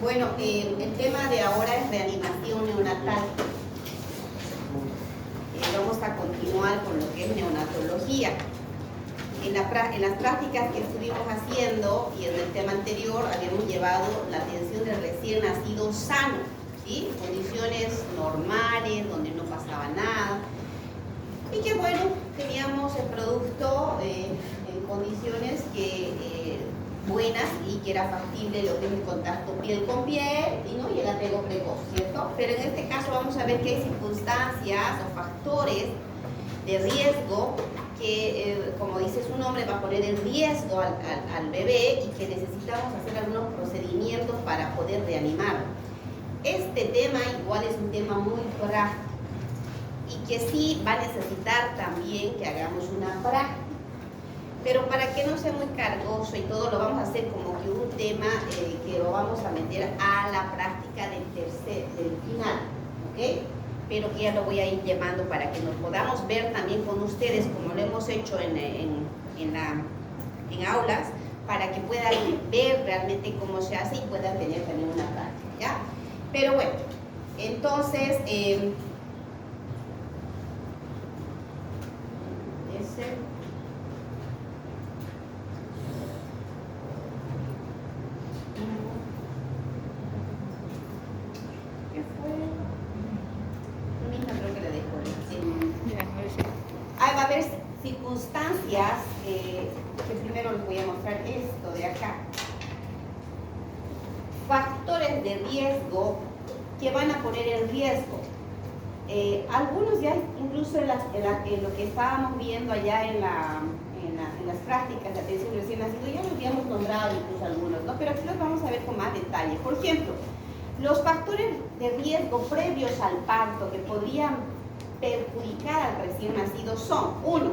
Bueno, el tema de ahora es reanimación neonatal. Vamos a continuar con lo que es neonatología. En las prácticas que estuvimos haciendo y en el tema anterior habíamos llevado la atención del recién nacido sano, ¿sí? Condiciones normales, donde no pasaba nada. Y que bueno, teníamos el producto en condiciones buenas y que era factible lo que es el contacto piel con piel y el apego precoz, ¿cierto? Pero en este caso vamos a ver que hay circunstancias o factores de riesgo que, como dice su nombre, va a poner en riesgo al bebé y que necesitamos hacer algunos procedimientos para poder reanimarlo. Este tema igual es un tema muy práctico y que sí va a necesitar también que hagamos una práctica. Pero para que no sea muy cargoso y todo, lo vamos a hacer como que un tema que lo vamos a meter a la práctica del final, ¿ok? Pero que ya lo voy a ir llevando para que nos podamos ver también con ustedes, como lo hemos hecho en aulas, para que puedan ver realmente cómo se hace y puedan tener también una práctica, ¿ya? Pero bueno, entonces, va a haber circunstancias que primero les voy a mostrar esto de acá. Factores de riesgo que van a poner en riesgo. Algunos ya incluso en lo que estábamos viendo allá en las prácticas de atención recién nacido ya los habíamos nombrado incluso algunos, ¿no? Pero aquí los vamos a ver con más detalle. Por ejemplo, los factores de riesgo previos al parto que podrían perjudicar al recién nacido son: uno,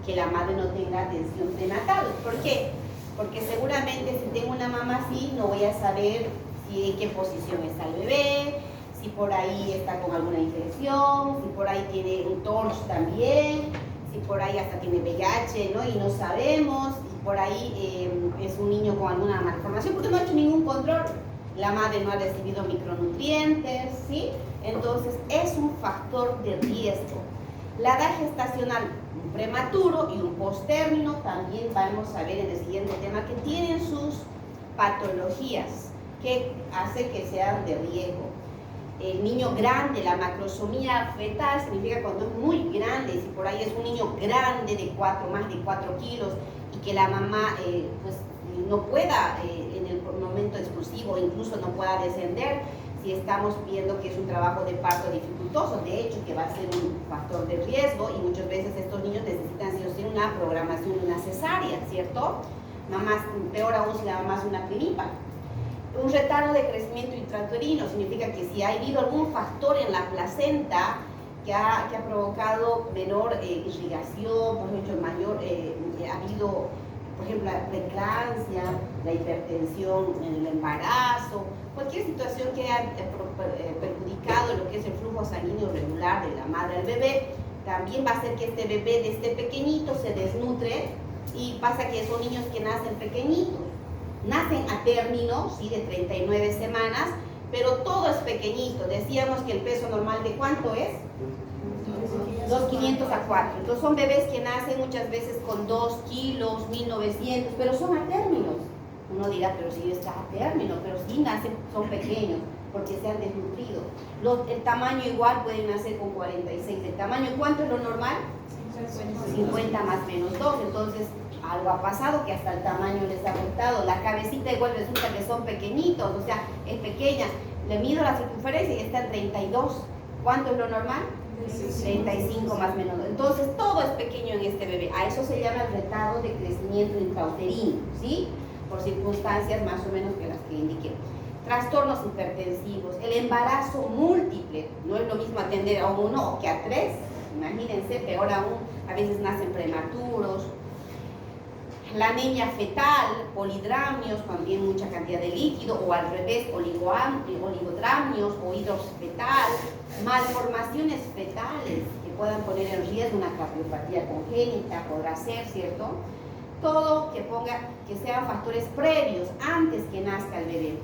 que la madre no tenga atención prenatal. ¿Por qué? Porque seguramente si tengo una mamá así, no voy a saber en qué posición está el bebé, si por ahí está con alguna infección, si por ahí tiene un TORCH también, si por ahí hasta tiene VIH, ¿no? Y no sabemos, si por ahí es un niño con alguna malformación, porque no ha hecho ningún control. La madre no ha recibido micronutrientes, ¿sí? Entonces es un factor de riesgo. La edad gestacional, un prematuro y un posttérmino, también vamos a ver en el siguiente tema que tienen sus patologías que hace que sean de riesgo. El niño grande, la macrosomía fetal, significa cuando es muy grande, si por ahí es un niño grande de más de 4 kilos y que la mamá pues no pueda en el momento exclusivo, incluso no pueda descender, si estamos viendo que es un trabajo de parto dificultoso, de hecho que va a ser un factor de riesgo y muchas veces estos niños necesitan sí o sí una programación de una cesárea, ¿cierto? Mamás, peor aún si la mamá es una primípara. Un retardo de crecimiento intrauterino significa que si ha habido algún factor en la placenta que ha provocado menor irrigación, por ejemplo, ha habido, por ejemplo, la preeclampsia, la hipertensión en el embarazo, cualquier situación que haya perjudicado lo que es el flujo sanguíneo regular de la madre al bebé, también va a hacer que este bebé desde pequeñito se desnutre y pasa que son niños que nacen pequeñitos. Nacen a término, ¿sí? De 39 semanas, pero todo es pequeñito. Decíamos que el peso normal de ¿cuánto es? 2.500 a 4. Entonces son bebés que nacen muchas veces con 2 kilos, 1.900, pero son a términos. Uno dirá, pero si está a término, pero sí nacen, son pequeños, porque se han desnutrido. El tamaño igual pueden nacer con 46. ¿El tamaño cuánto es lo normal? 50 más menos 2. Entonces algo ha pasado que hasta el tamaño les ha afectado. La cabecita igual resulta que son pequeñitos, o sea, es pequeña. Le mido la circunferencia y está en 32. ¿Cuánto es lo normal? 35 más menos. Entonces todo es pequeño en este bebé. A eso se llama el retardo de crecimiento intrauterino, ¿sí? Por circunstancias más o menos que las que indiqué. Trastornos hipertensivos. El embarazo múltiple. No es lo mismo atender a uno que a 3. Imagínense, peor aún, a veces nacen prematuros. La anemia fetal, polidramios, cuando tienen mucha cantidad de líquido, o al revés, oligodramios o hidrosfetal, malformaciones fetales que puedan poner en riesgo una cardiopatía congénita, podrá ser, ¿cierto? Todo que sean factores previos antes que nazca el bebé.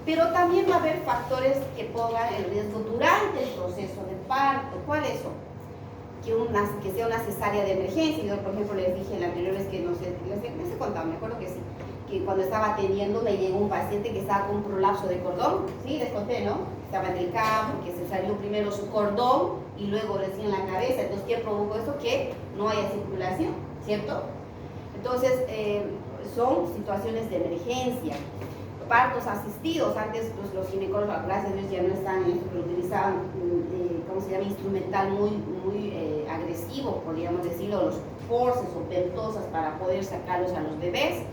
Pero también va a haber factores que pongan el riesgo durante el proceso de parto. ¿Cuáles son? Que sea una cesárea de emergencia. Yo, por ejemplo, les dije la anterior vez que no sé, les he contado, me acuerdo que sí, que cuando estaba atendiendo me llegó un paciente que estaba con un prolapso de cordón. Sí, les conté, ¿no? Estaba en el campo, que se salió primero su cordón y luego recién la cabeza. Entonces, ¿qué provocó eso? Que no haya circulación, ¿cierto? Entonces, son situaciones de emergencia. Partos asistidos, antes pues, los ginecólogos, gracias a Dios, ya no están en esto, pero utilizaban, ¿cómo se llama? Instrumental muy agresivo, podríamos decirlo, los forces o ventosas para poder sacarlos a los bebés.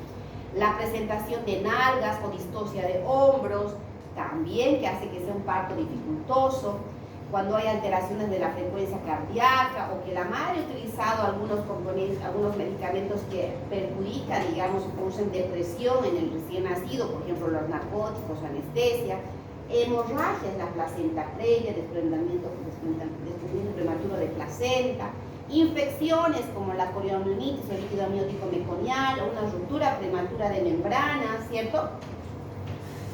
La presentación de nalgas o distocia de hombros, también que hace que sea un parto dificultoso. Cuando hay alteraciones de la frecuencia cardíaca o que la madre ha utilizado algunos componentes, algunos medicamentos que perjudican, digamos, producen depresión en el recién nacido, por ejemplo, los narcóticos, anestesia, hemorragia en la placenta previa, desprendimiento prematuro de placenta, infecciones como la coriomionitis o líquido amniótico meconial, o una ruptura prematura de membrana, ¿cierto?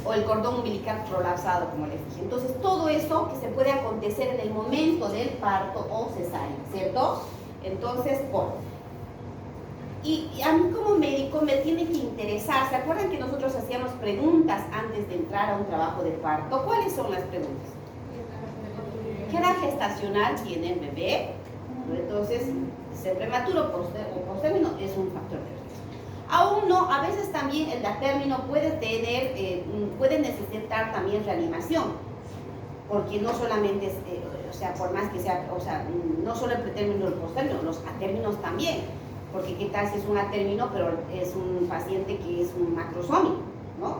O el cordón umbilical prolapsado, como les dije. Entonces, todo eso que se puede acontecer en el momento del parto o cesárea, ¿cierto? Entonces, y a mí como médico me tiene que interesar. ¿Se acuerdan que nosotros hacíamos preguntas antes de entrar a un trabajo de parto? ¿Cuáles son las preguntas? ¿Qué edad gestacional tiene el bebé? Entonces, ser prematuro o postérmino es un factor de riesgo. Aún no, a veces también el término puede necesitar también reanimación, porque no solamente es, o sea, por más que sea, o sea, no solo el pretérmino o el postérmino, los atérminos también, porque qué tal si es un atérmino, pero es un paciente que es un macrosómico, ¿no?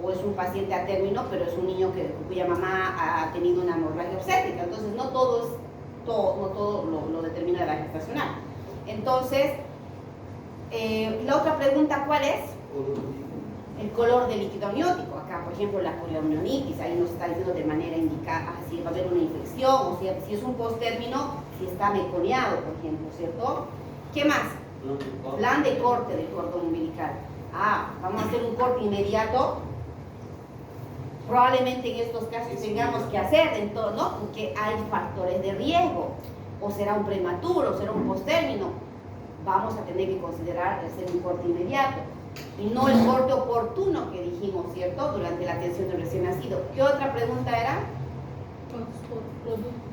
O es un paciente atérmino, pero es un niño cuya mamá ha tenido una hemorragia obstétrica. Entonces, no todo lo determina la gestacional. Entonces, la otra pregunta, ¿cuál es? El color del líquido amniótico. Acá, por ejemplo, la poliomielitis, ahí nos está diciendo de manera indicada si va a haber una infección, o si es un postérmino, si está meconiado, por ejemplo, ¿cierto? ¿Qué más? Plan de corte del cordón umbilical. Vamos a hacer un corte inmediato. Probablemente en estos casos tengamos que hacer, ¿no? Porque hay factores de riesgo. O será un prematuro, o será un postérmino. Vamos a tener que considerar hacer un corte inmediato y no el corte oportuno que dijimos, ¿cierto? Durante la atención del recién nacido. ¿Qué otra pregunta era?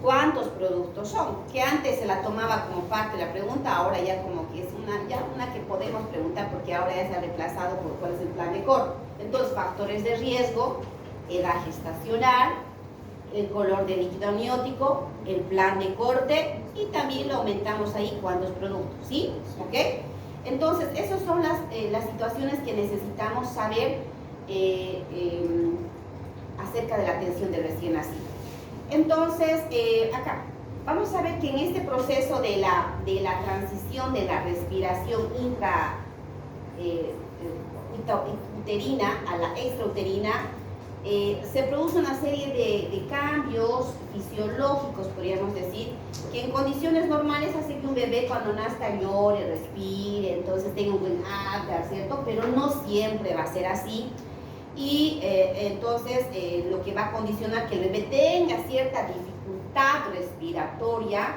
¿Cuántos productos son? Que antes se la tomaba como parte de la pregunta, ahora ya como que es una que podemos preguntar porque ahora ya se ha reemplazado por cuál es el plan de corte. Entonces, factores de riesgo, edad gestacional, el color del líquido amniótico, el plan de corte y también lo aumentamos ahí cuántos productos, ¿sí? ¿Ok? Entonces, esas son las situaciones que necesitamos saber acerca de la atención del recién nacido. Entonces, acá, vamos a ver que en este proceso de la transición de la respiración uterina a la extrauterina, se produce una serie de cambios fisiológicos, podríamos decir, que en condiciones normales hace que un bebé cuando nazca llore, respire, entonces tenga un buen hábitat, ¿cierto? Pero no siempre va a ser así. Y entonces lo que va a condicionar que el bebé tenga cierta dificultad respiratoria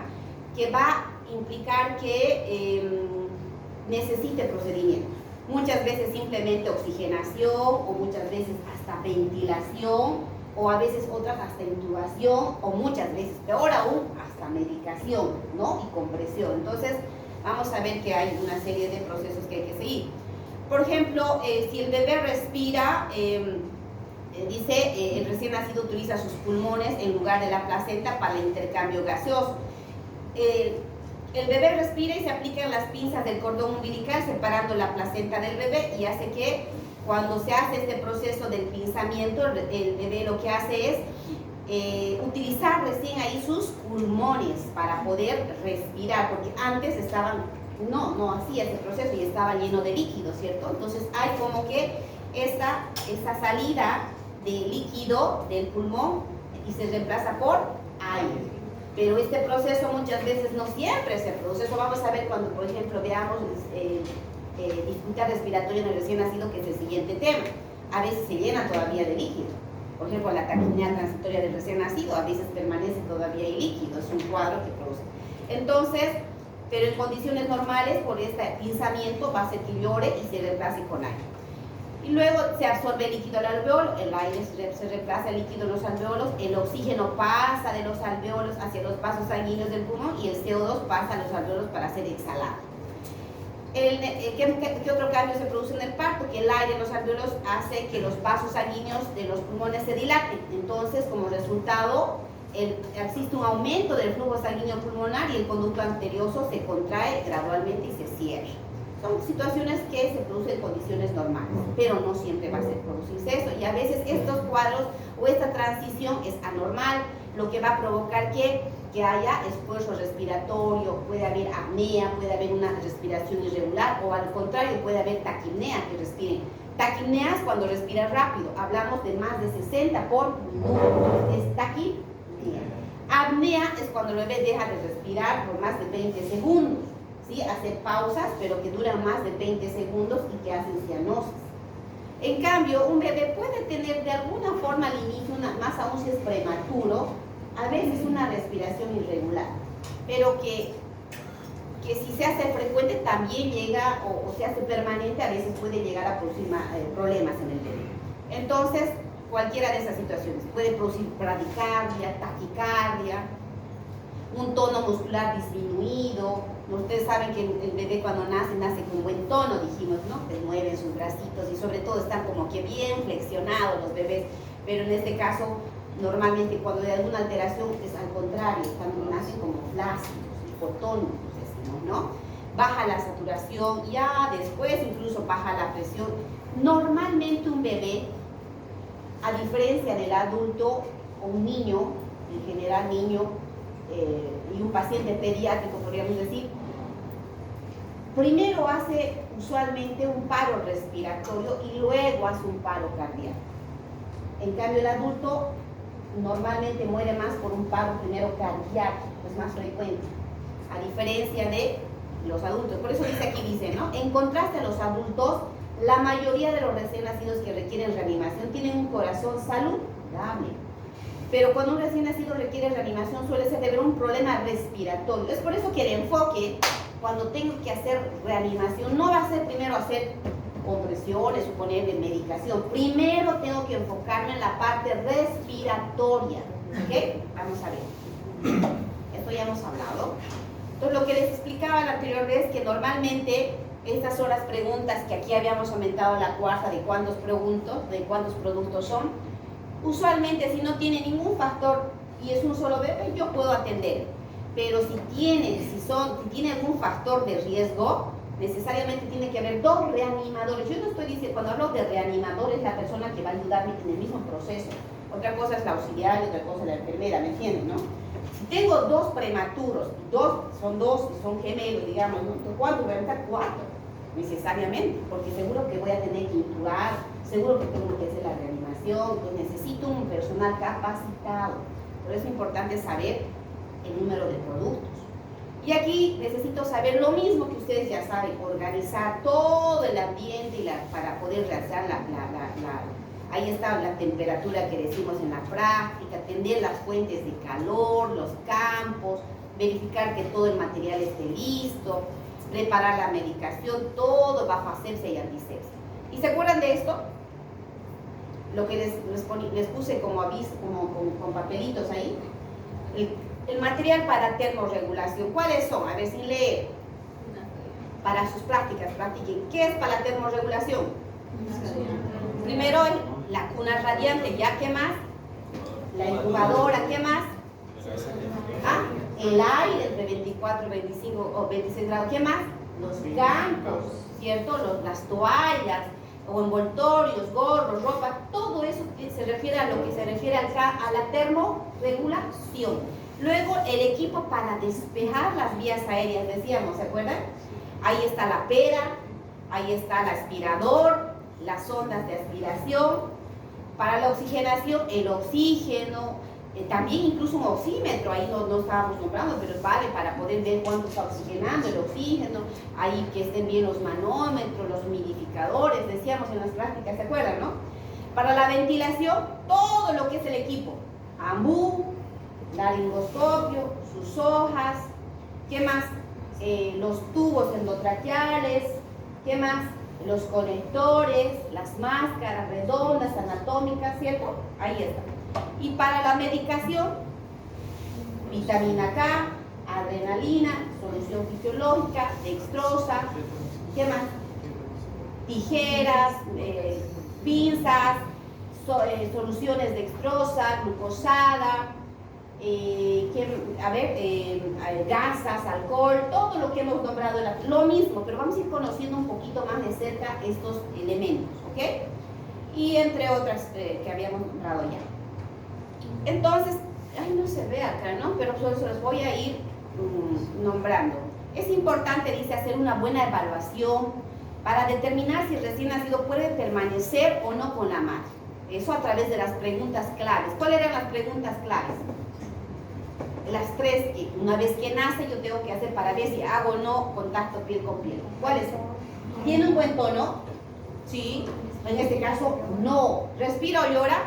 que va a implicar que necesite procedimientos. Muchas veces simplemente oxigenación o muchas veces hasta ventilación o a veces otras hasta intubación o muchas veces, peor aún, hasta medicación, ¿no? Y compresión. Entonces vamos a ver que hay una serie de procesos que hay que seguir. Por ejemplo, si el bebé respira, dice, el recién nacido utiliza sus pulmones en lugar de la placenta para el intercambio gaseoso. El bebé respira y se aplican las pinzas del cordón umbilical separando la placenta del bebé y hace que cuando se hace este proceso del pinzamiento, el bebé lo que hace es utilizar recién ahí sus pulmones para poder respirar, porque antes no hacía ese proceso y estaba lleno de líquido, ¿cierto? Entonces hay como que esta salida de líquido del pulmón y se reemplaza por aire. Pero este proceso muchas veces no siempre se produce. Eso vamos a ver cuando, por ejemplo, veamos dificultad respiratoria en el recién nacido, que es el siguiente tema. A veces se llena todavía de líquido. Por ejemplo, la taquipnea transitoria del recién nacido, a veces permanece todavía el líquido, es un cuadro que produce. Entonces, pero en condiciones normales, por este pinzamiento va a ser que llore y se reemplace con aire. Y luego se absorbe el líquido al alveolo, el aire se reemplaza el líquido en los alveolos, el oxígeno pasa de los alveolos hacia los vasos sanguíneos del pulmón y el CO2 pasa a los alveolos para ser exhalado. ¿Qué otro cambio se produce en el parto? Que el aire en los alveolos hace que los vasos sanguíneos de los pulmones se dilaten. Entonces, como resultado, existe un aumento del flujo sanguíneo pulmonar y el conducto arterioso se contrae gradualmente y se cierra. Son situaciones que se producen en condiciones normales, pero no siempre va a ser producirse eso. Y a veces estos cuadros o esta transición es anormal, lo que va a provocar que haya esfuerzo respiratorio, puede haber apnea, puede haber una respiración irregular, o al contrario, puede haber taquipnea, que respiren. Taquipnea es cuando respira rápido, hablamos de más de 60 por minuto, es taquipnea. Apnea es cuando el bebé deja de respirar por más de 20 segundos, ¿sí? Hace pausas, pero que duran más de 20 segundos y que hacen cianosis. En cambio, un bebé puede tener de alguna forma al inicio, más aún si es prematuro, a veces una respiración irregular, pero que si se hace frecuente también llega, o se hace permanente, a veces puede llegar a producir problemas en el bebé. Entonces, cualquiera de esas situaciones puede producir bradicardia, taquicardia, un tono muscular disminuido. Ustedes saben que el bebé cuando nace con buen tono, dijimos, ¿no? Se mueven sus bracitos y sobre todo están como que bien flexionados los bebés, pero en este caso, normalmente cuando hay alguna alteración es al contrario, nacen como flácidos, hipotónicos, decimos, ¿no? Baja la saturación, ya después incluso baja la presión. Normalmente un bebé, a diferencia del adulto o un niño, en general niño, y un paciente pediátrico, podríamos decir, primero hace usualmente un paro respiratorio y luego hace un paro cardíaco. En cambio, el adulto normalmente muere más por un paro primero cardíaco, es más frecuente, a diferencia de los adultos. Por eso dice, ¿no? En contraste a los adultos, la mayoría de los recién nacidos que requieren reanimación tienen un corazón saludable. Pero cuando un recién nacido requiere reanimación suele ser debido a un problema respiratorio. Es por eso que el enfoque, cuando tengo que hacer reanimación, no va a ser primero hacer compresiones o ponerle medicación. Primero tengo que enfocarme en la parte respiratoria. ¿Ok? Vamos a ver. Esto ya hemos hablado. Entonces, lo que les explicaba la anterior vez, que normalmente estas son las preguntas que aquí habíamos aumentado la cuarta de cuántos productos son. Usualmente, si no tiene ningún factor y es un solo bebé, yo puedo atender. Pero si tiene algún factor de riesgo, necesariamente tiene que haber dos reanimadores. Yo no estoy diciendo, cuando hablo de reanimador, es la persona que va a ayudarme en el mismo proceso. Otra cosa es la auxiliar y otra cosa es la enfermera, ¿me entienden, no? Si tengo dos prematuros, son gemelos, digamos, ¿no? ¿Cuántos voy a estar? 4, necesariamente, porque seguro que voy a tener que intubar, seguro que tengo que hacer la reanimación, pues necesito un personal capacitado. Por eso es importante saber el número de productos. Y aquí necesito saber lo mismo que ustedes ya saben, organizar todo el ambiente para poder realizar ahí está la temperatura que decimos en la práctica, atender las fuentes de calor, los campos, verificar que todo el material esté listo, preparar la medicación, todo bajo asepsia y antisepsia. ¿Y se acuerdan de esto? Lo que les puse como aviso, con papelitos ahí. El material para termorregulación, ¿cuáles son? A ver, sin leer. Para sus prácticas, practiquen. ¿Qué es para la termorregulación? Primero, la cuna radiante, ¿ya? ¿Qué más? La incubadora, ¿qué más? El aire entre 24, 25 o 26 grados, ¿qué más? Los campos, ¿cierto? Las toallas o envoltorios, gorros, ropa, todo eso se refiere a lo que se refiere acá a la termorregulación. Luego el equipo para despejar las vías aéreas, decíamos, ¿se acuerdan? Ahí está la pera, ahí está el aspirador, las ondas de aspiración. Para la oxigenación, el oxígeno, también incluso un oxímetro, ahí no estábamos nombrando, pero vale para poder ver cuánto está oxigenando el oxígeno, ahí que estén bien los manómetros, los decíamos en las prácticas, ¿se acuerdan, no? Para la ventilación, todo lo que es el equipo, ambú, laringoscopio, sus hojas, ¿qué más? Los tubos endotraqueales, ¿qué más? Los conectores, las máscaras redondas, anatómicas, ¿cierto? Ahí está. Y para la medicación, vitamina K, adrenalina, solución fisiológica, dextrosa, ¿qué más? Tijeras, pinzas, soluciones dextrosa, glucosada, gasas, alcohol, todo lo que hemos nombrado, lo mismo, pero vamos a ir conociendo un poquito más de cerca estos elementos, ¿ok? Y entre otras que habíamos nombrado ya. Entonces, no se ve acá, ¿no? Pero se los voy a ir nombrando. Es importante, dice, hacer una buena evaluación para determinar si el recién nacido puede permanecer o no con la madre. Eso a través de las preguntas claves. ¿Cuáles eran las preguntas claves? Las tres que una vez que nace yo tengo que hacer para ver si hago o no contacto piel con piel. ¿Cuáles son? ¿Tiene un buen tono? Sí. En este caso, no. ¿Respira o llora?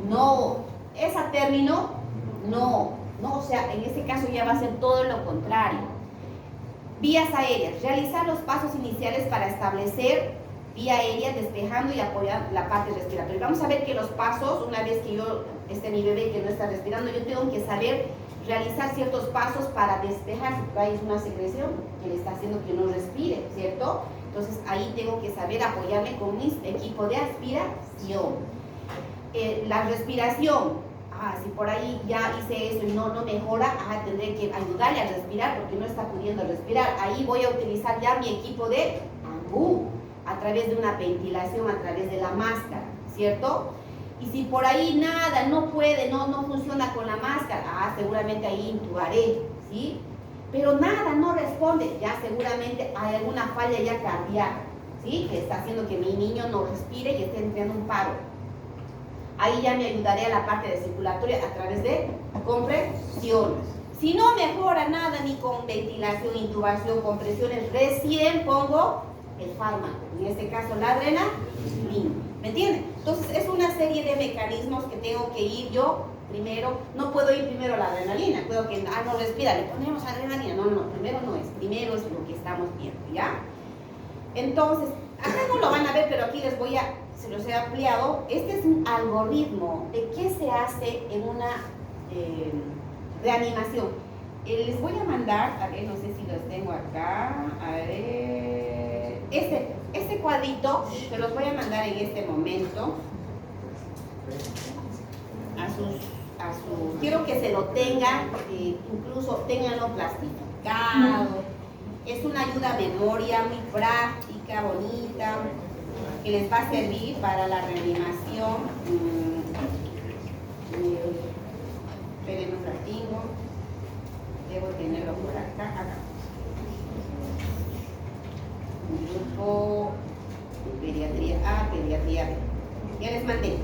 No. ¿Es a término? No. No, o sea, en este caso ya va a ser todo lo contrario. Vías aéreas. Realizar los pasos iniciales para establecer vía aérea, despejando y apoyar la parte respiratoria. Vamos a ver que los pasos, una vez que yo esté mi bebé que no está respirando, yo tengo que saber realizar ciertos pasos para despejar. Hay una secreción que le está haciendo que no respire, ¿cierto? Entonces ahí tengo que saber apoyarme con mi equipo de aspiración. La respiración, si por ahí ya hice eso y no mejora, tendré que ayudarle a respirar porque no está pudiendo respirar. Ahí voy a utilizar ya mi equipo de ambú, a través de una ventilación, a través de la máscara, ¿cierto? Y si por ahí nada, no puede, no funciona con la máscara, seguramente ahí intubaré, ¿sí? Pero nada, no responde, ya seguramente hay alguna falla ya cardíaca, ¿sí? Que está haciendo que mi niño no respire y esté entrando un paro. Ahí ya me ayudaré a la parte de circulatoria a través de compresión. Si no mejora nada, ni con ventilación, intubación, compresiones, recién pongo el fármaco, en este caso la adrenalina, ¿me entienden? Entonces es una serie de mecanismos que tengo que ir yo primero, no puedo ir primero a la adrenalina, puedo que, no respira, le ponemos adrenalina, no, primero no es, primero es lo que estamos viendo, ¿ya? Entonces, acá no lo van a ver, pero aquí se los he ampliado, este es un algoritmo de qué se hace en una reanimación. Les voy a mandar, a ver, no sé si los tengo acá, a ver, este cuadrito se los voy a mandar en este momento quiero que se lo tengan, incluso tenganlo plastificado. Es una ayuda a memoria muy práctica, bonita, que les va a servir para la reanimación. Esperen un ratito. Debo tenerlo por acá. Grupo pediatría A, pediatría B. Ya les mandé.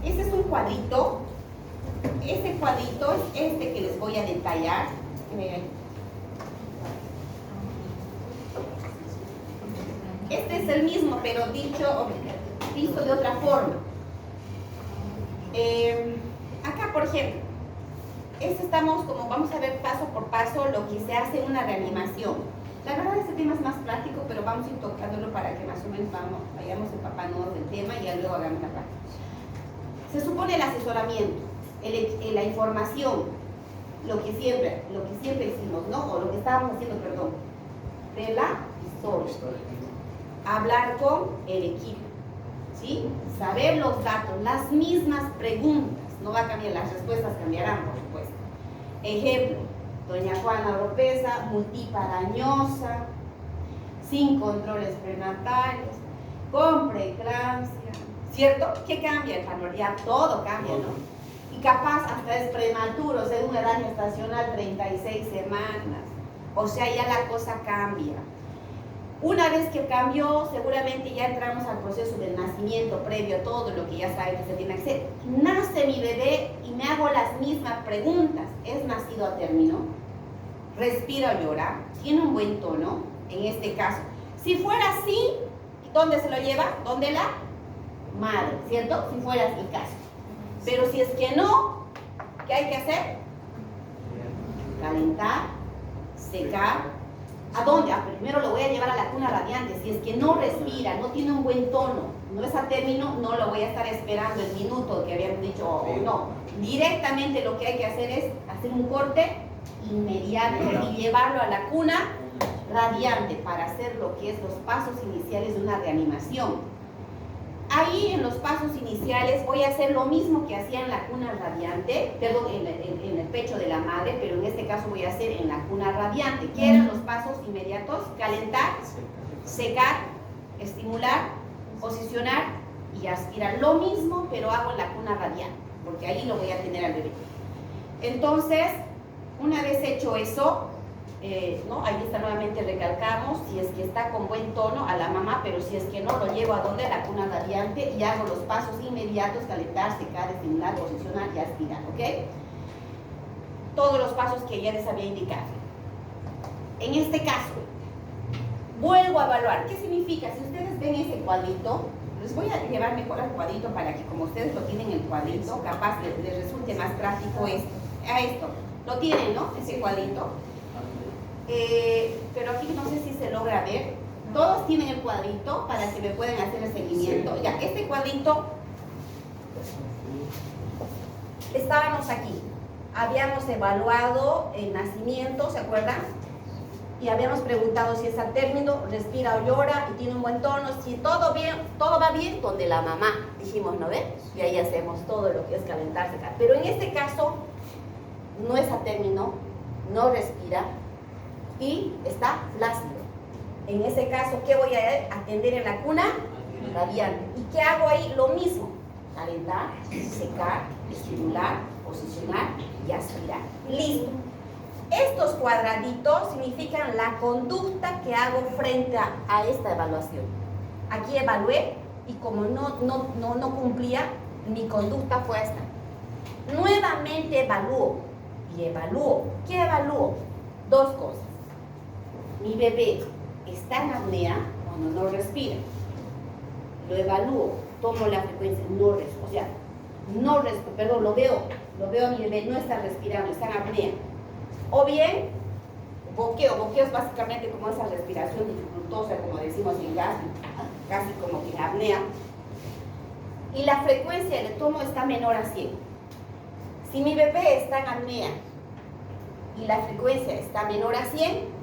Este es un cuadrito. Este cuadrito es este que les voy a detallar. Este es el mismo, pero visto de otra forma. Acá, por ejemplo, vamos a ver paso por paso lo que se hace en una reanimación. La verdad, este tema es más práctico, pero vamos a ir tocándolo para que más o menos vayamos empapándonos del tema y ya luego hagamos la práctica. Se supone el asesoramiento, la información, lo que siempre hicimos, ¿no? O lo que estábamos haciendo, perdón, de la historia. Hablar con el equipo, ¿sí? Saber los datos, las mismas preguntas, no va a cambiar, las respuestas cambiarán, por supuesto. Ejemplo, doña Juana Oropesa, multiparañosa, sin controles prenatales, con preeclampsia, ¿cierto? ¿Qué cambia el valor? Ya todo cambia, ¿no? Y capaz hasta es prematuro, según edad gestacional, 36 semanas. O sea, ya la cosa cambia. Una vez que cambió, seguramente ya entramos al proceso del nacimiento previo a todo lo que ya saben que se tiene que hacer. Nace mi bebé y me hago las mismas preguntas. ¿Es nacido a término? ¿Respira o llora? ¿Tiene un buen tono? En este caso. Si fuera así, ¿Dónde se lo lleva? Donde la madre, ¿cierto? Si fuera el caso. Pero si es que no, ¿qué hay que hacer? Calentar, secar. ¿A dónde? Primero lo voy a llevar a la cuna radiante. Si es que no respira, no tiene un buen tono, no es a término, no lo voy a estar esperando el minuto que habíamos dicho o no. Directamente lo que hay que hacer es hacer un corte inmediato y llevarlo a la cuna radiante para hacer lo que es los pasos iniciales de una reanimación. Ahí en los pasos iniciales voy a hacer lo mismo que hacía en la cuna radiante, perdón, en el pecho de la madre, pero en este caso voy a hacer en la cuna radiante. ¿Qué eran los pasos inmediatos? Calentar, secar, estimular, posicionar y aspirar. Lo mismo, pero hago en la cuna radiante, porque ahí lo voy a tener al bebé. Entonces, una vez hecho eso, ¿no? Ahí está nuevamente, recalcamos, si es que está con buen tono a la mamá, pero si es que no, lo llevo a donde, a la cuna radiante, y hago los pasos inmediatos: calentar, secar, estimular, posicionar y aspirar, ¿ok? Todos los pasos que ya les había indicado. En este caso, vuelvo a evaluar. ¿Qué significa? Si ustedes ven ese cuadrito, les voy a llevar mejor al cuadrito para que, como ustedes lo tienen el cuadrito, capaz les resulte más práctico esto. A esto, lo tienen, ¿no? Ese cuadrito. Pero aquí no sé si se logra ver. Todos tienen el cuadrito para que me puedan hacer el seguimiento. Ya, este cuadrito, estábamos aquí. Habíamos evaluado el nacimiento, ¿se acuerdan? Y habíamos preguntado si es a término, respira o llora y tiene un buen tono. Si todo bien, todo va bien, donde la mamá, dijimos, ¿no ven? Y ahí hacemos todo lo que es calentar, secar. Pero en este caso, no es a término, no respira y está flácido. En ese caso, ¿qué voy a atender en la cuna? Radiante. ¿Y qué hago ahí? Lo mismo: calentar, secar, estimular, posicionar y aspirar. Listo. Estos cuadraditos significan la conducta que hago frente a esta evaluación. Aquí evalué y como no cumplía, mi conducta fue esta. Nuevamente evalúo y evalúo. ¿Qué evalúo? Dos cosas. Mi bebé está en apnea cuando no respira. Lo evalúo, tomo la frecuencia, no respira. O sea, no respira, perdón, lo veo a mi bebé, no está respirando, está en apnea. O bien, boqueo es básicamente como esa respiración dificultosa, como decimos en gas, casi como que en apnea. Y la frecuencia del tomo está menor a 100. Si mi bebé está en apnea y la frecuencia está menor a 100,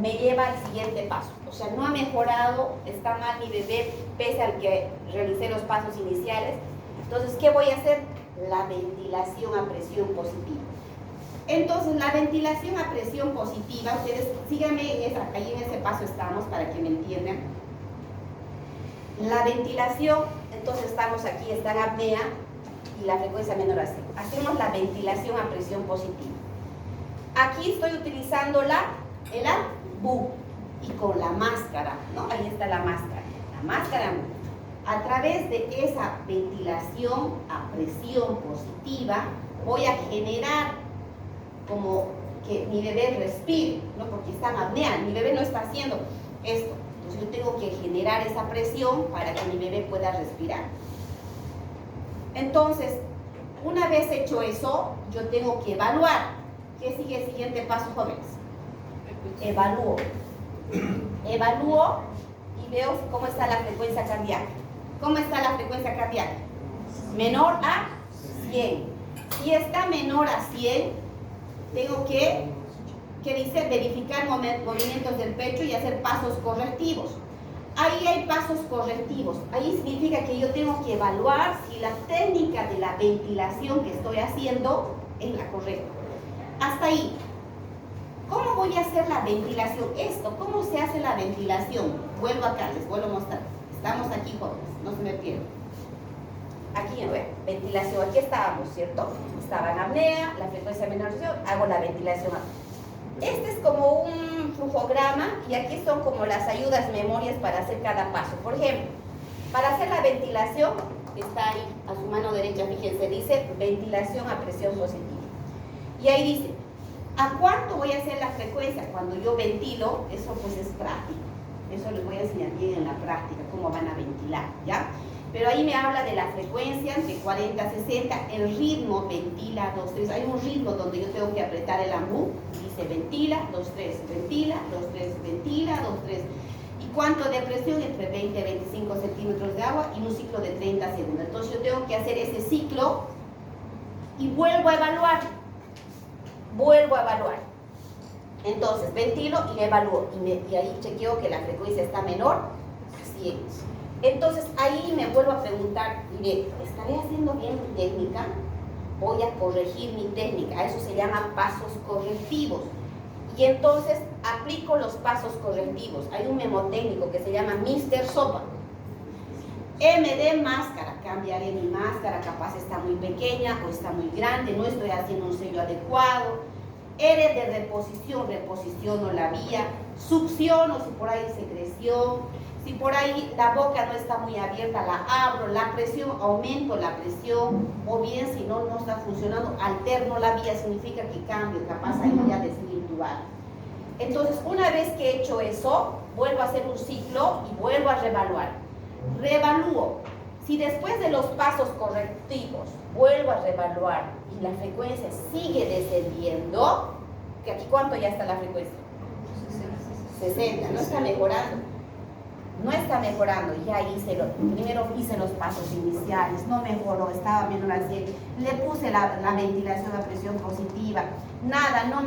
me lleva al siguiente paso. O sea, no ha mejorado, está mal mi bebé, pese al que realicé los pasos iniciales. Entonces, ¿qué voy a hacer? La ventilación a presión positiva. Entonces, la ventilación a presión positiva, ustedes síganme ahí en ese paso estamos para que me entiendan. La ventilación, entonces estamos aquí, está en apnea y la frecuencia menor a 100. Hacemos la ventilación a presión positiva. Aquí estoy utilizando el ABU y con la máscara, ¿no? Ahí está la máscara. La máscara, a través de esa ventilación a presión positiva, voy a generar como que mi bebé respire, ¿no? Porque está en apnea, mi bebé no está haciendo esto. Entonces yo tengo que generar esa presión para que mi bebé pueda respirar. Entonces, una vez hecho eso, yo tengo que evaluar. ¿Qué sigue el siguiente paso, jóvenes? Evalúo. Evalúo y veo cómo está la frecuencia cardíaca. ¿Cómo está la frecuencia cardíaca? Menor a 100. Si está menor a 100, tengo que dice, verificar movimientos del pecho y hacer pasos correctivos. Ahí hay pasos correctivos. Ahí significa que yo tengo que evaluar si la técnica de la ventilación que estoy haciendo es la correcta. Hasta ahí. ¿Cómo voy a hacer la ventilación? ¿Cómo se hace la ventilación? Vuelvo acá, les vuelvo a mostrar. Estamos aquí, jóvenes, no se me pierdan. Aquí, a ver, ventilación, aquí estábamos, ¿cierto? Estaba en apnea, la frecuencia menor, hago la ventilación. Este es como un flujograma y aquí son como las ayudas, memorias para hacer cada paso. Por ejemplo, para hacer la ventilación, está ahí a su mano derecha, fíjense, dice ventilación a presión positiva. Y ahí dice, ¿a cuánto voy a hacer la frecuencia? Cuando yo ventilo, eso pues es práctico. Eso les voy a enseñar bien en la práctica, cómo van a ventilar, ¿ya? Pero ahí me habla de la frecuencia de 40 a 60, el ritmo, ventila, 2, 3. Hay un ritmo donde yo tengo que apretar el ambú, dice ventila, 2, 3, ventila, 2, 3, ventila, 2, 3. ¿Y cuánto de presión? Entre 20 y 25 centímetros de agua y un ciclo de 30 segundos. Entonces yo tengo que hacer ese ciclo y vuelvo a evaluar. Entonces ventilo y evalúo y ahí chequeo que la frecuencia está menor a 100. Entonces ahí me vuelvo a preguntar, diré, ¿estaré haciendo bien mi técnica? Voy a corregir mi técnica, a eso se llama pasos correctivos. Y entonces aplico los pasos correctivos. Hay un memotécnico que se llama Mr. Sopa. MD máscara, cambiaré mi máscara, capaz está muy pequeña o está muy grande, no estoy haciendo un sello adecuado. R de reposición, reposiciono la vía, succiono si por ahí secreción, si por ahí la boca no está muy abierta, la abro, la presión, aumento la presión, o bien si no está funcionando, alterno la vía, significa que cambio, capaz ahí ya decidí intubar. Entonces, una vez que he hecho eso, vuelvo a hacer un ciclo y vuelvo a reevaluar. Reevalúo. Si después de los pasos correctivos vuelvo a reevaluar y la frecuencia sigue descendiendo, que aquí ¿cuánto ya está la frecuencia? 60, no está mejorando. No está mejorando, ya primero hice los pasos iniciales, no mejoró, estaba menor al 100, le puse la ventilación a presión positiva, nada, no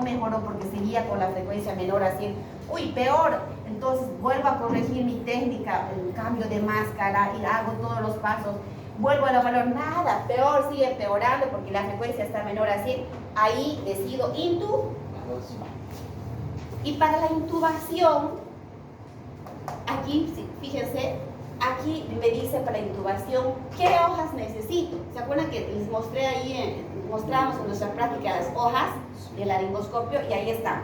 mejoró porque seguía con la frecuencia menor a 100, uy, peor, entonces vuelvo a corregir mi técnica, el cambio de máscara y hago todos los pasos, vuelvo a evaluar, nada, peor, sigue empeorando porque la frecuencia está menor a 100, ahí decido intubar. Y para la intubación, aquí, fíjense, aquí me dice para la intubación qué hojas necesito. ¿Se acuerdan que les mostré ahí, mostramos en nuestra práctica las hojas del laringoscopio? Y ahí está.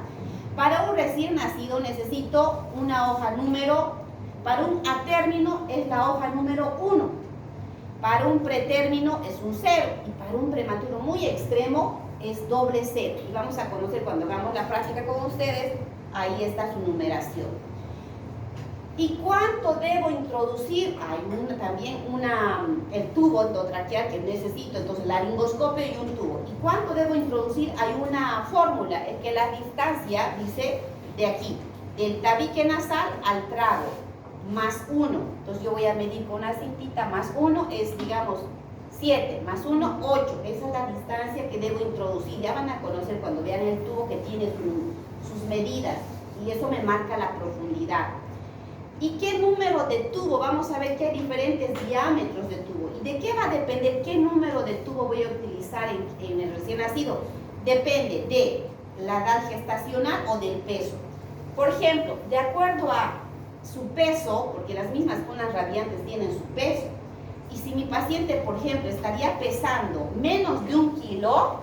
Para un recién nacido necesito una hoja para un atérmino es la hoja número 1. Para un pretérmino es un 0. Y para un prematuro muy extremo es doble 0. Y vamos a conocer cuando hagamos la práctica con ustedes, ahí está su numeración. ¿Y cuánto debo introducir? Hay también el tubo endotraqueal que necesito, entonces laringoscopio y un tubo. ¿Y cuánto debo introducir? Hay una fórmula, es que la distancia dice de aquí, del tabique nasal al trago, más 1. Entonces yo voy a medir con una cintita, más 1 es, digamos, 7, más 1, 8. Esa es la distancia que debo introducir. Ya van a conocer cuando vean el tubo que tiene sus medidas y eso me marca la profundidad. ¿Y qué número de tubo? Vamos a ver que hay diferentes diámetros de tubo. ¿Y de qué va a depender qué número de tubo voy a utilizar en el recién nacido? Depende de la edad gestacional o del peso. Por ejemplo, de acuerdo a su peso, porque las mismas cunas radiantes tienen su peso, y si mi paciente, por ejemplo, estaría pesando menos de 1 kilo,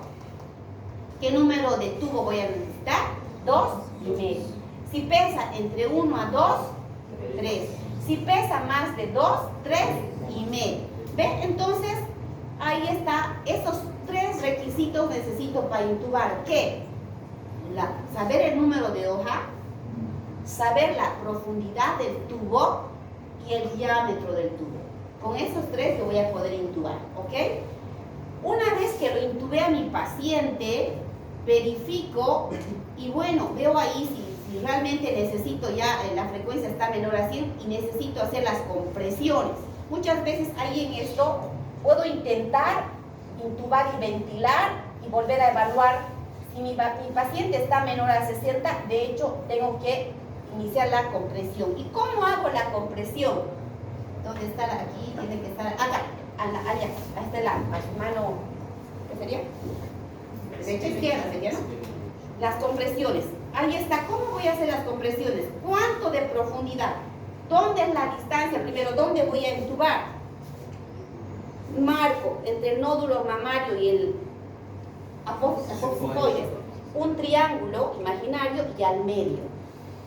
¿qué número de tubo voy a necesitar? 2,5. Si pesa entre 1 a 2, 3. Si pesa más de 2, 3,5. ¿Ven? Entonces, ahí está. Esos 3 requisitos necesito para intubar. ¿Qué? Saber el número de hoja, saber la profundidad del tubo y el diámetro del tubo. Con esos 3 yo voy a poder intubar, ¿ok? Una vez que lo intubé a mi paciente, verifico y bueno, veo ahí si realmente necesito ya, la frecuencia está menor a 100 y necesito hacer las compresiones. Muchas veces ahí en esto puedo intentar intubar y ventilar y volver a evaluar. Si mi paciente está menor a 60, de hecho tengo que iniciar la compresión. ¿Y cómo hago la compresión? ¿Dónde está? Aquí tiene que estar, acá, allá, a este lado, a su mano, ¿qué sería? Derecha, izquierda, sería, ¿no? Las compresiones. Ahí está. ¿Cómo voy a hacer las compresiones? ¿Cuánto de profundidad? ¿Dónde es la distancia? Primero, ¿dónde voy a intubar? Marco entre el nódulo mamario y el apóficoides. Un triángulo imaginario y al medio.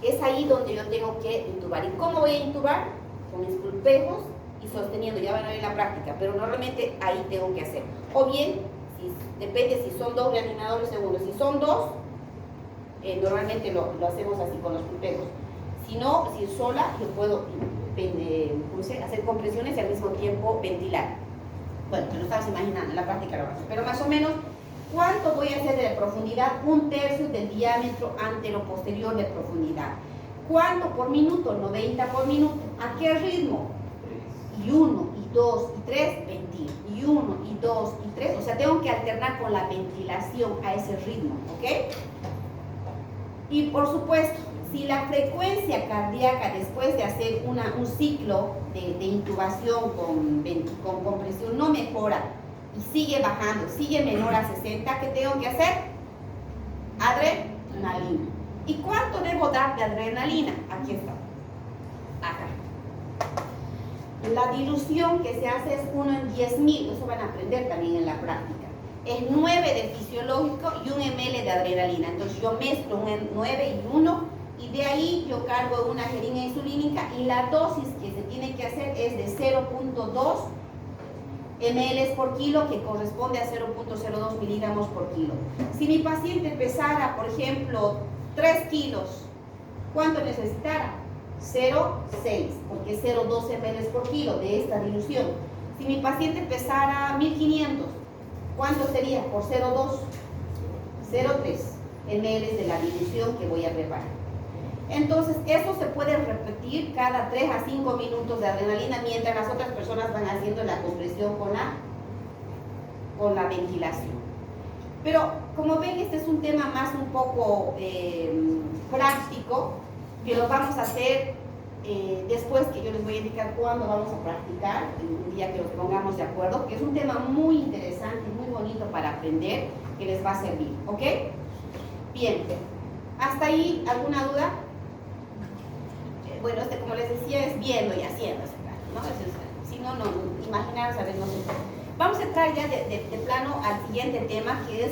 Es ahí donde yo tengo que intubar. ¿Y cómo voy a intubar? Con esculpejos y sosteniendo. Ya van a ver la práctica, pero normalmente ahí tengo que hacer. O bien, depende si son 2 reanimadores segundos. Si son 2, normalmente lo hacemos así con los esculpejos. Si no, si sola, yo puedo hacer compresiones y al mismo tiempo ventilar. Bueno, te lo estabas imaginando, en la práctica lo vas a hacer. Pero más o menos, ¿cuánto voy a hacer de profundidad? 1/3 del diámetro antero-posterior de profundidad. ¿Cuánto por minuto? 90 por minuto. ¿A qué ritmo? Y 1, y 2, y 3, ventilo. Y 1, y 2, y 3. O sea, tengo que alternar con la ventilación a ese ritmo, ¿ok? Y por supuesto, si la frecuencia cardíaca después de hacer un ciclo de intubación con compresión no mejora y sigue bajando, sigue menor a 60, ¿qué tengo que hacer? Adrenalina. ¿Y cuánto debo dar de adrenalina? Aquí está. Acá. La dilución que se hace es 1 en 10.000, eso van a aprender también en la práctica. Es 9 de fisiológico y 1 ml de adrenalina. Entonces yo mezclo 9 y 1 y de ahí yo cargo una jeringa insulínica y la dosis que se tiene que hacer es de 0.2 ml por kilo, que corresponde a 0.02 miligramos por kilo. Si mi paciente pesara, por ejemplo, 3 kilos, ¿cuánto necesitara? 0.6, porque es 0.2 ml por kilo de esta dilución. Si mi paciente pesara 1500, ¿cuánto sería? Por 0.2, 0.3 ml de la dilución que voy a preparar. Entonces, eso se puede repetir cada 3 a 5 minutos de adrenalina mientras las otras personas van haciendo la compresión con la ventilación. Pero, como ven, este es un tema más un poco práctico, que lo vamos a hacer después, que yo les voy a indicar cuándo vamos a practicar, un día que nos pongamos de acuerdo, que es un tema muy interesante y muy bonito para aprender, que les va a servir, ¿ok? Bien, ¿hasta ahí alguna duda? Bueno, como les decía, es viendo y haciendo, ¿no? Si no, imaginaros, a ver, no sé. Vamos a entrar ya de plano al siguiente tema, que es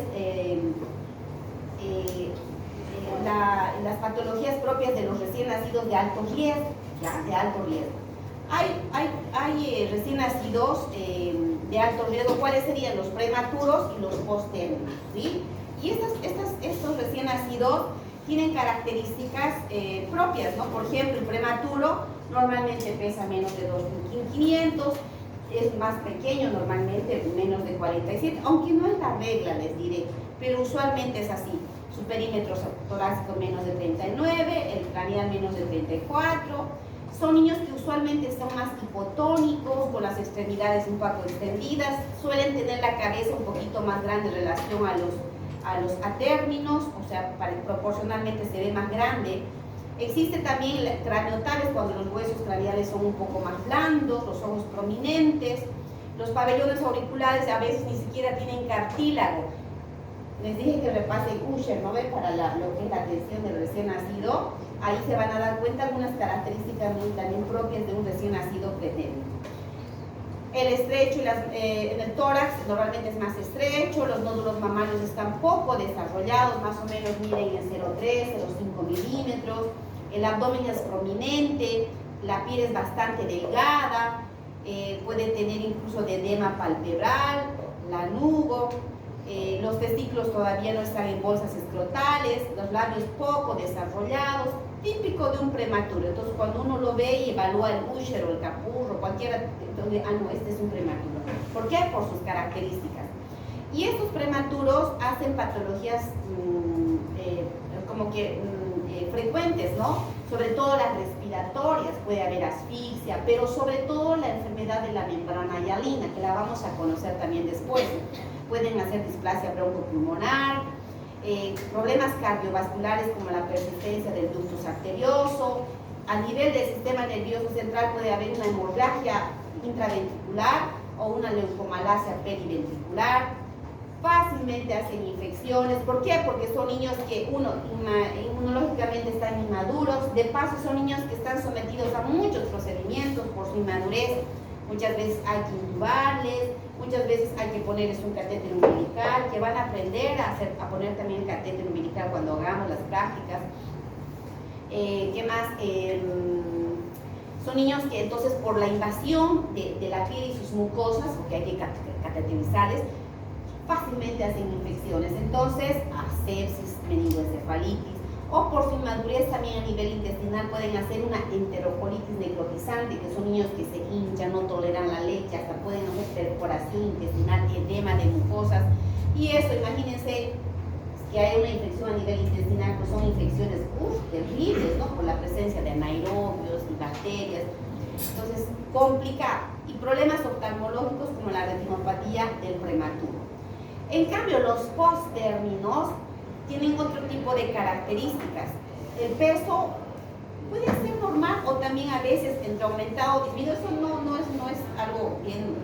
las patologías propias de los recién nacidos de alto riesgo, ¿ya? De alto riesgo. Hay recién nacidos de alto riesgo. ¿Cuáles serían? Los prematuros y los posttérminos, ¿sí? Y estos recién nacidos tienen características propias, ¿no? Por ejemplo, el prematuro normalmente pesa menos de 2.500, es más pequeño normalmente, menos de 47, aunque no es la regla, les diré, pero usualmente es así. Su perímetro torácico menos de 39, el craneal menos de 34. Son niños que usualmente son más hipotónicos, con las extremidades un poco extendidas, suelen tener la cabeza un poquito más grande en relación a los atérminos, o sea, proporcionalmente se ve más grande. Existe también craneotales, cuando los huesos craneales son un poco más blandos, los ojos prominentes. Los pabellones auriculares a veces ni siquiera tienen cartílago. Les dije que repasen Usher, ¿no ven? Para lo que es la atención del recién nacido. Ahí se van a dar cuenta algunas características también propias de un recién nacido pretérmino. El estrecho en el tórax normalmente es más estrecho, los nódulos mamarios están poco desarrollados, más o menos miden en 0,3, 0,5 milímetros. El abdomen es prominente, la piel es bastante delgada, puede tener incluso edema palpebral, lanugo. Los testículos todavía no están en bolsas escrotales, los labios poco desarrollados, típico de un prematuro. Entonces, cuando uno lo ve y evalúa el Usher o el Capurro, cualquiera, entonces, no, este es un prematuro. ¿Por qué? Por sus características. Y estos prematuros hacen patologías frecuentes, ¿no? Sobre todo las respiratorias, puede haber asfixia, pero sobre todo la enfermedad de la membrana hialina, que la vamos a conocer también después. Pueden hacer displasia broncopulmonar, problemas cardiovasculares como la persistencia del ductus arterioso. A nivel del sistema nervioso central puede haber una hemorragia intraventricular o una leucomalacia periventricular. Fácilmente hacen infecciones. ¿Por qué? Porque son niños que, inmunológicamente están inmaduros. De paso, son niños que están sometidos a muchos procedimientos por su inmadurez. Muchas veces hay que intubarles, muchas veces hay que ponerles un catéter umbilical, que van a aprender a poner también el catéter umbilical cuando hagamos las prácticas. ¿Qué más? Son niños que entonces por la invasión de la piel y sus mucosas, porque hay que cateterizarles, fácilmente hacen infecciones. Entonces, asepsis, meningoencefalitis o por su inmadurez también a nivel intestinal pueden hacer una enterocolitis necrotizante, que son niños que se hinchan, no toleran la leche, hasta pueden hacer perforación intestinal, edema de mucosas, y eso, imagínense que hay una infección a nivel intestinal, pues son infecciones terribles, ¿no? Por la presencia de anaerobios y bacterias. Entonces, complicado. Y problemas oftalmológicos como la retinopatía del prematuro. En cambio, los posttérminos tienen otro tipo de características. El peso puede ser normal o también a veces entre aumentado o disminuido. Eso no es algo bien,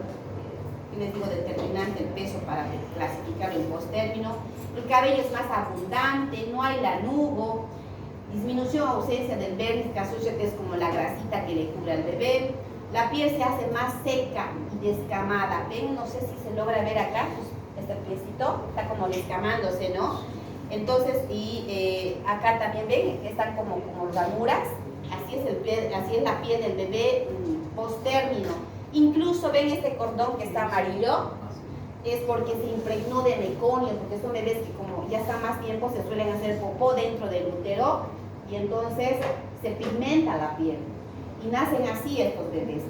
les digo, determinante el peso para clasificarlo en posttérmino. El cabello es más abundante, no hay lanugo, disminución o ausencia del vernis casucho, que es como la grasita que le cubre al bebé. La piel se hace más seca y descamada. Ven, no sé si se logra ver acá, pues este piecito está como descamándose, ¿no? Entonces, y acá también ven, están como ranuras. Así es la piel del bebé posttérmino. Incluso ven este cordón que está amarillo, es porque se impregnó de meconio, porque son bebés que como ya están más tiempo se suelen hacer popó dentro del útero y entonces se pigmenta la piel y nacen así estos bebés.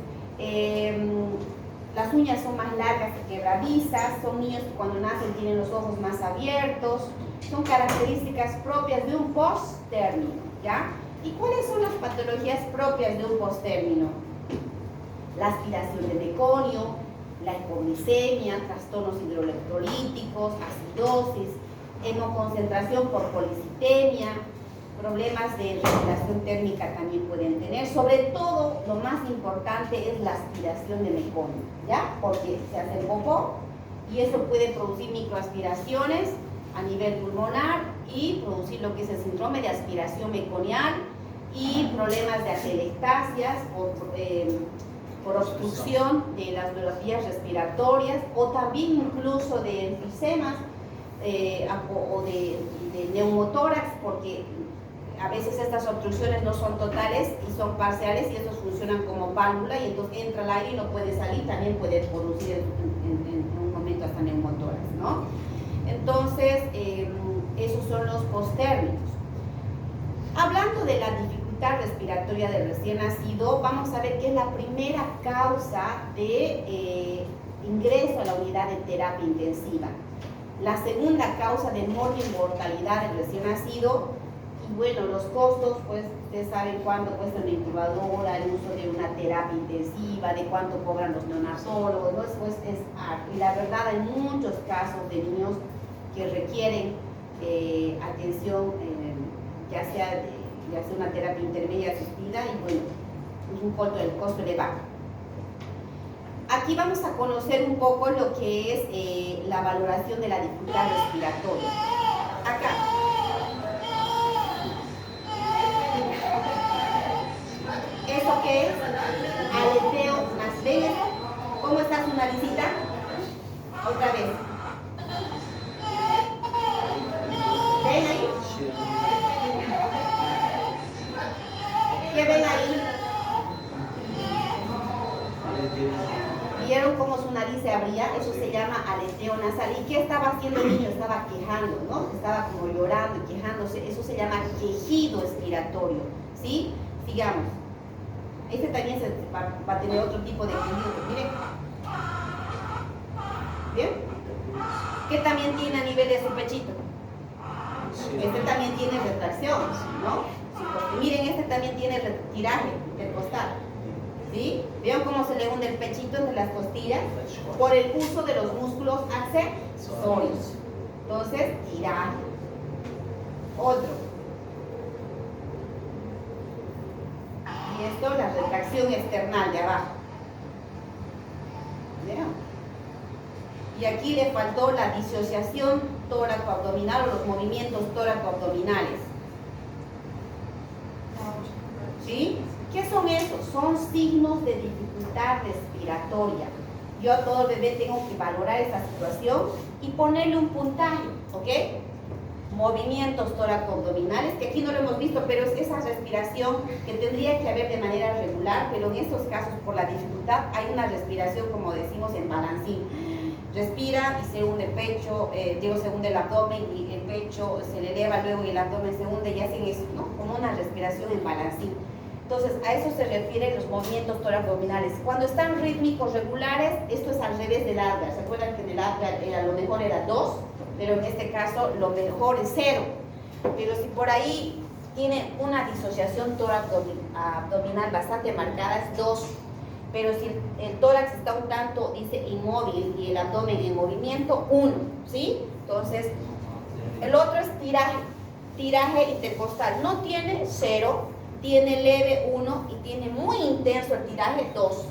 Las uñas son más largas y quebradizas, son niños que cuando nacen tienen los ojos más abiertos, son características propias de un posttérmino, ¿ya? ¿Y cuáles son las patologías propias de un posttérmino? La aspiración de meconio, la hipoglicemia, trastornos hidroelectrolíticos, acidosis, hemoconcentración por policitemia, problemas de regulación térmica también pueden tener. Sobre todo, lo más importante es la aspiración de meconio, ¿ya? Porque se hace popó y eso puede producir microaspiraciones a nivel pulmonar y producir lo que es el síndrome de aspiración meconial y problemas de atelectasias por obstrucción de las vías respiratorias o también incluso de enfisemas o de neumotórax, porque a veces estas obstrucciones no son totales y son parciales y estos funcionan como válvula y entonces entra el aire y no puede salir, también puede producir en un momento hasta neumotórax, ¿no? Entonces, esos son los posttérminos. Hablando de la dificultad respiratoria del recién nacido, vamos a ver que es la primera causa de ingreso a la unidad de terapia intensiva. La segunda causa de muerte y mortalidad del recién nacido. Y bueno, los costos, pues ustedes saben cuánto cuesta una incubadora, el uso de una terapia intensiva, de cuánto cobran los neonatólogos, ¿no? Pues es y la verdad hay muchos casos de niños que requieren atención, ya sea una terapia intermedia asistida y bueno, el costo elevado. Aquí vamos a conocer un poco lo que es la valoración de la dificultad respiratoria. Acá. ¿Eso qué es? Aleteo más veces. ¿Cómo está su naricita? Otra vez. ¿Ven ahí? ¿Qué ven ahí? ¿Vieron cómo su nariz se abría? Eso se llama aleteo nasal. ¿Y qué estaba haciendo el niño? Estaba quejando, ¿no? Estaba como llorando y quejándose. Eso se llama quejido expiratorio, ¿sí? Sigamos. Este también va a tener otro tipo de quejido. Miren. ¿Bien? ¿Qué también tiene a nivel de su pechito? Este también tiene retracción, ¿no? Porque miren, este también tiene tiraje intercostal. ¿Sí? ¿Vean cómo se le hunde el pechito entre las costillas? Por el uso de los músculos accesorios. Entonces, tiraje. Otro. Y esto, la retracción external de abajo. ¿Vean? Y aquí le faltó la disociación tóraco-abdominal o los movimientos tóraco-abdominales. ¿Sí? ¿Qué son esos? Son signos de dificultad respiratoria. Yo a todo bebé tengo que valorar esta situación y ponerle un puntaje, ¿ok? Movimientos tóraco-abdominales, que aquí no lo hemos visto, pero es esa respiración que tendría que haber de manera regular, pero en estos casos, por la dificultad, hay una respiración, como decimos, en balancín. respira y se hunde el pecho, se hunde el abdomen y el pecho se le eleva luego y el abdomen se hunde y hacen eso, ¿no? Como una respiración en balancín. Entonces, a eso se refieren los movimientos toracoabdominales. Cuando están rítmicos, regulares, esto es al revés del Adler. ¿Se acuerdan que en el Adler lo mejor era 2? Pero en este caso lo mejor es 0. Pero si por ahí tiene una disociación tórax-abdominal bastante marcada, es 2. Pero si el tórax está un tanto, dice, inmóvil y el abdomen en movimiento, 1, ¿sí? Entonces, el otro es tiraje intercostal. No tiene 0, tiene leve 1 y tiene muy intenso el tiraje 2.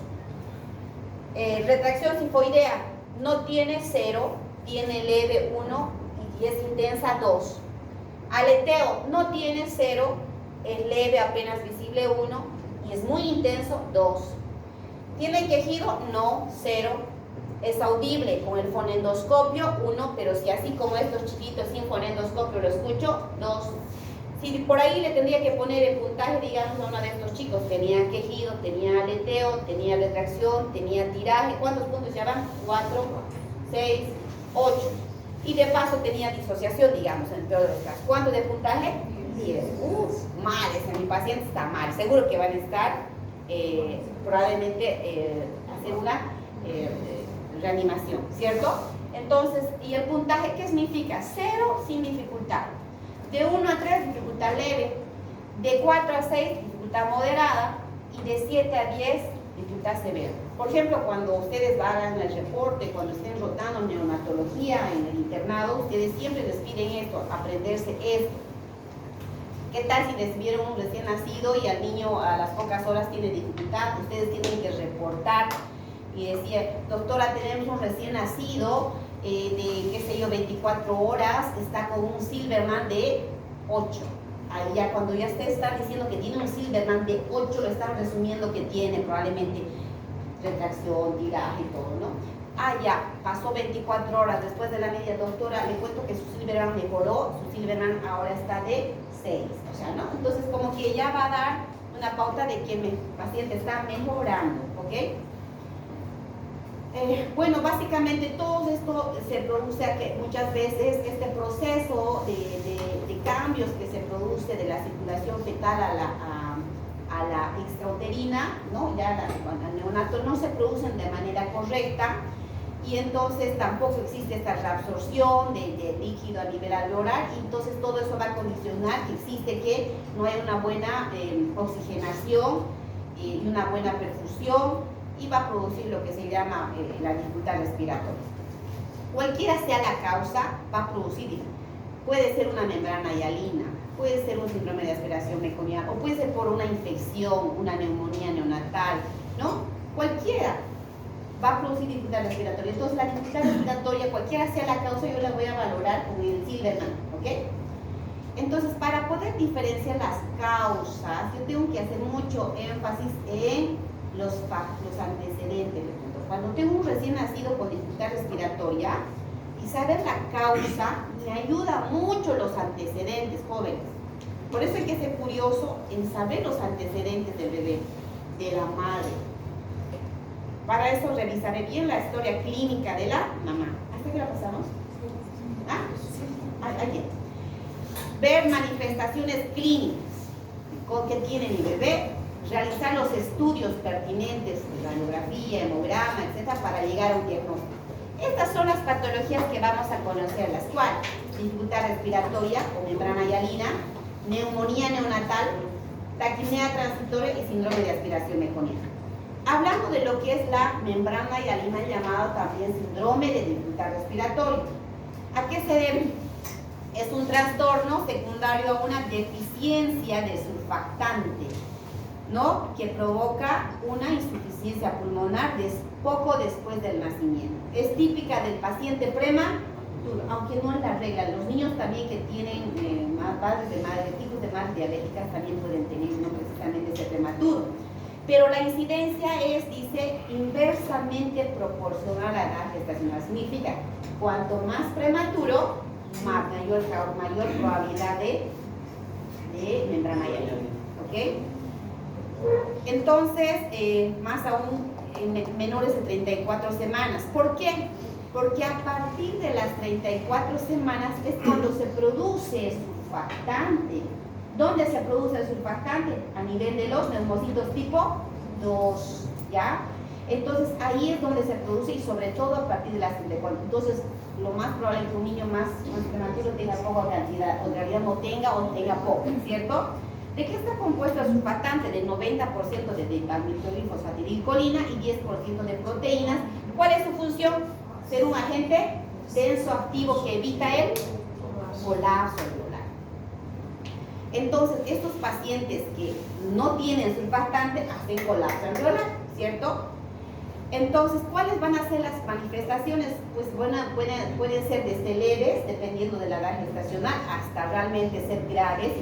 Retracción sifoidea. No tiene 0, tiene leve 1 y es intensa 2. Aleteo. No tiene 0, es leve apenas visible 1 y es muy intenso 2. ¿Tiene quejido? No, 0. Es audible con el fonendoscopio, 1, pero si así como estos chiquitos sin fonendoscopio lo escucho, 2. Si por ahí le tendría que poner el puntaje, digamos, a uno de estos chicos, tenía quejido, tenía aleteo, tenía retracción, tenía tiraje, ¿cuántos puntos ya van? 4, 6, 8. Y de paso tenía disociación, digamos, en el peor de los casos. ¿Cuánto de puntaje? 10. Mal, mi paciente está mal. Seguro que van a estar probablemente hacer una reanimación, ¿cierto? Entonces, ¿y el puntaje qué significa? 0 sin dificultad, de 1 a 3 dificultad leve, de 4 a 6 dificultad moderada y de 7 a 10 dificultad severa. Por ejemplo, cuando ustedes hagan el reporte, cuando estén rotando neonatología en el internado, ustedes siempre les piden esto, aprenderse esto. ¿Qué tal si recibieron un recién nacido y al niño a las pocas horas tiene dificultad? Ustedes tienen que reportar y decir, doctora, tenemos un recién nacido de, qué sé yo, 24 horas, está con un Silberman de 8. Ahí ya cuando ya usted está diciendo que tiene un Silberman de 8, lo están resumiendo que tiene probablemente retracción, tiraje y todo, ¿no? Ya, pasó 24 horas después de la media, doctora, le cuento que su Silberman mejoró, su Silberman ahora está de 6, o sea, ¿no? Entonces, como que ya va a dar una pauta de que el paciente está mejorando, ¿ok? Bueno, básicamente todo esto se produce que muchas veces este proceso de cambios que se produce de la circulación fetal a la extrauterina, ¿no? Ya al neonato no se producen de manera correcta y entonces tampoco existe esta reabsorción de líquido a nivel alveolar y entonces todo eso va a condicionar que existe que no hay una buena oxigenación y una buena perfusión y va a producir lo que se llama la dificultad respiratoria. Cualquiera sea la causa, va a producir, puede ser una membrana hialina, puede ser un síndrome de aspiración meconial o puede ser por una infección, una neumonía neonatal, ¿no? Cualquiera va a producir dificultad respiratoria. Entonces la dificultad respiratoria, cualquiera sea la causa, yo la voy a valorar con el Silberman, ¿ok? Entonces, para poder diferenciar las causas, yo tengo que hacer mucho énfasis en los antecedentes. Cuando tengo un recién nacido con dificultad respiratoria y saber la causa, me ayuda mucho los antecedentes, jóvenes. Por eso hay que ser curioso en saber los antecedentes del bebé, de la madre. Para eso revisaré bien la historia clínica de la mamá. ¿Hasta qué la pasamos? Aquí. Ver manifestaciones clínicas con que tiene mi bebé, realizar los estudios pertinentes, radiografía, hemograma, etc., para llegar a un diagnóstico. Estas son las patologías que vamos a conocer, las cuales: dificultad respiratoria o membrana hialina, neumonía neonatal, taquipnea transitoria y síndrome de aspiración meconiana. Hablando de lo que es la membrana hialina, llamado también síndrome de dificultad respiratoria. ¿A qué se debe? Es un trastorno secundario a una deficiencia de surfactante, ¿no? Que provoca una insuficiencia pulmonar poco después del nacimiento. Es típica del paciente prematuro, aunque no es la regla. Los niños también que tienen padres de madre, hijos de madres diabéticas también pueden tener, no precisamente ese prematuro. Pero la incidencia es, dice, inversamente proporcional a la edad gestacional. Significa, cuanto más prematuro, mayor probabilidad de membrana hialina, ¿ok? Entonces, más aún en menores de 34 semanas. ¿Por qué? Porque a partir de las 34 semanas es cuando se produce el surfactante. ¿Dónde se produce el surfactante? A nivel de los neumocitos tipo 2, ¿ya? Entonces ahí es donde se produce y sobre todo a partir de las 34. Entonces lo más probable es que un niño más prematuro tenga poca cantidad, o en realidad no tenga o tenga poco, ¿cierto? ¿De qué está compuesto el surfactante? Del 90% de desmiltoglifosfatidilcolina y 10% de proteínas. ¿Cuál es su función? Ser un agente denso activo que evita el colapso alveolar. Entonces, estos pacientes que no tienen surfactante hacen colapso alveolar, ¿cierto? Entonces, ¿cuáles van a ser las manifestaciones? Pues bueno, pueden ser desde leves, dependiendo de la edad gestacional, hasta realmente ser graves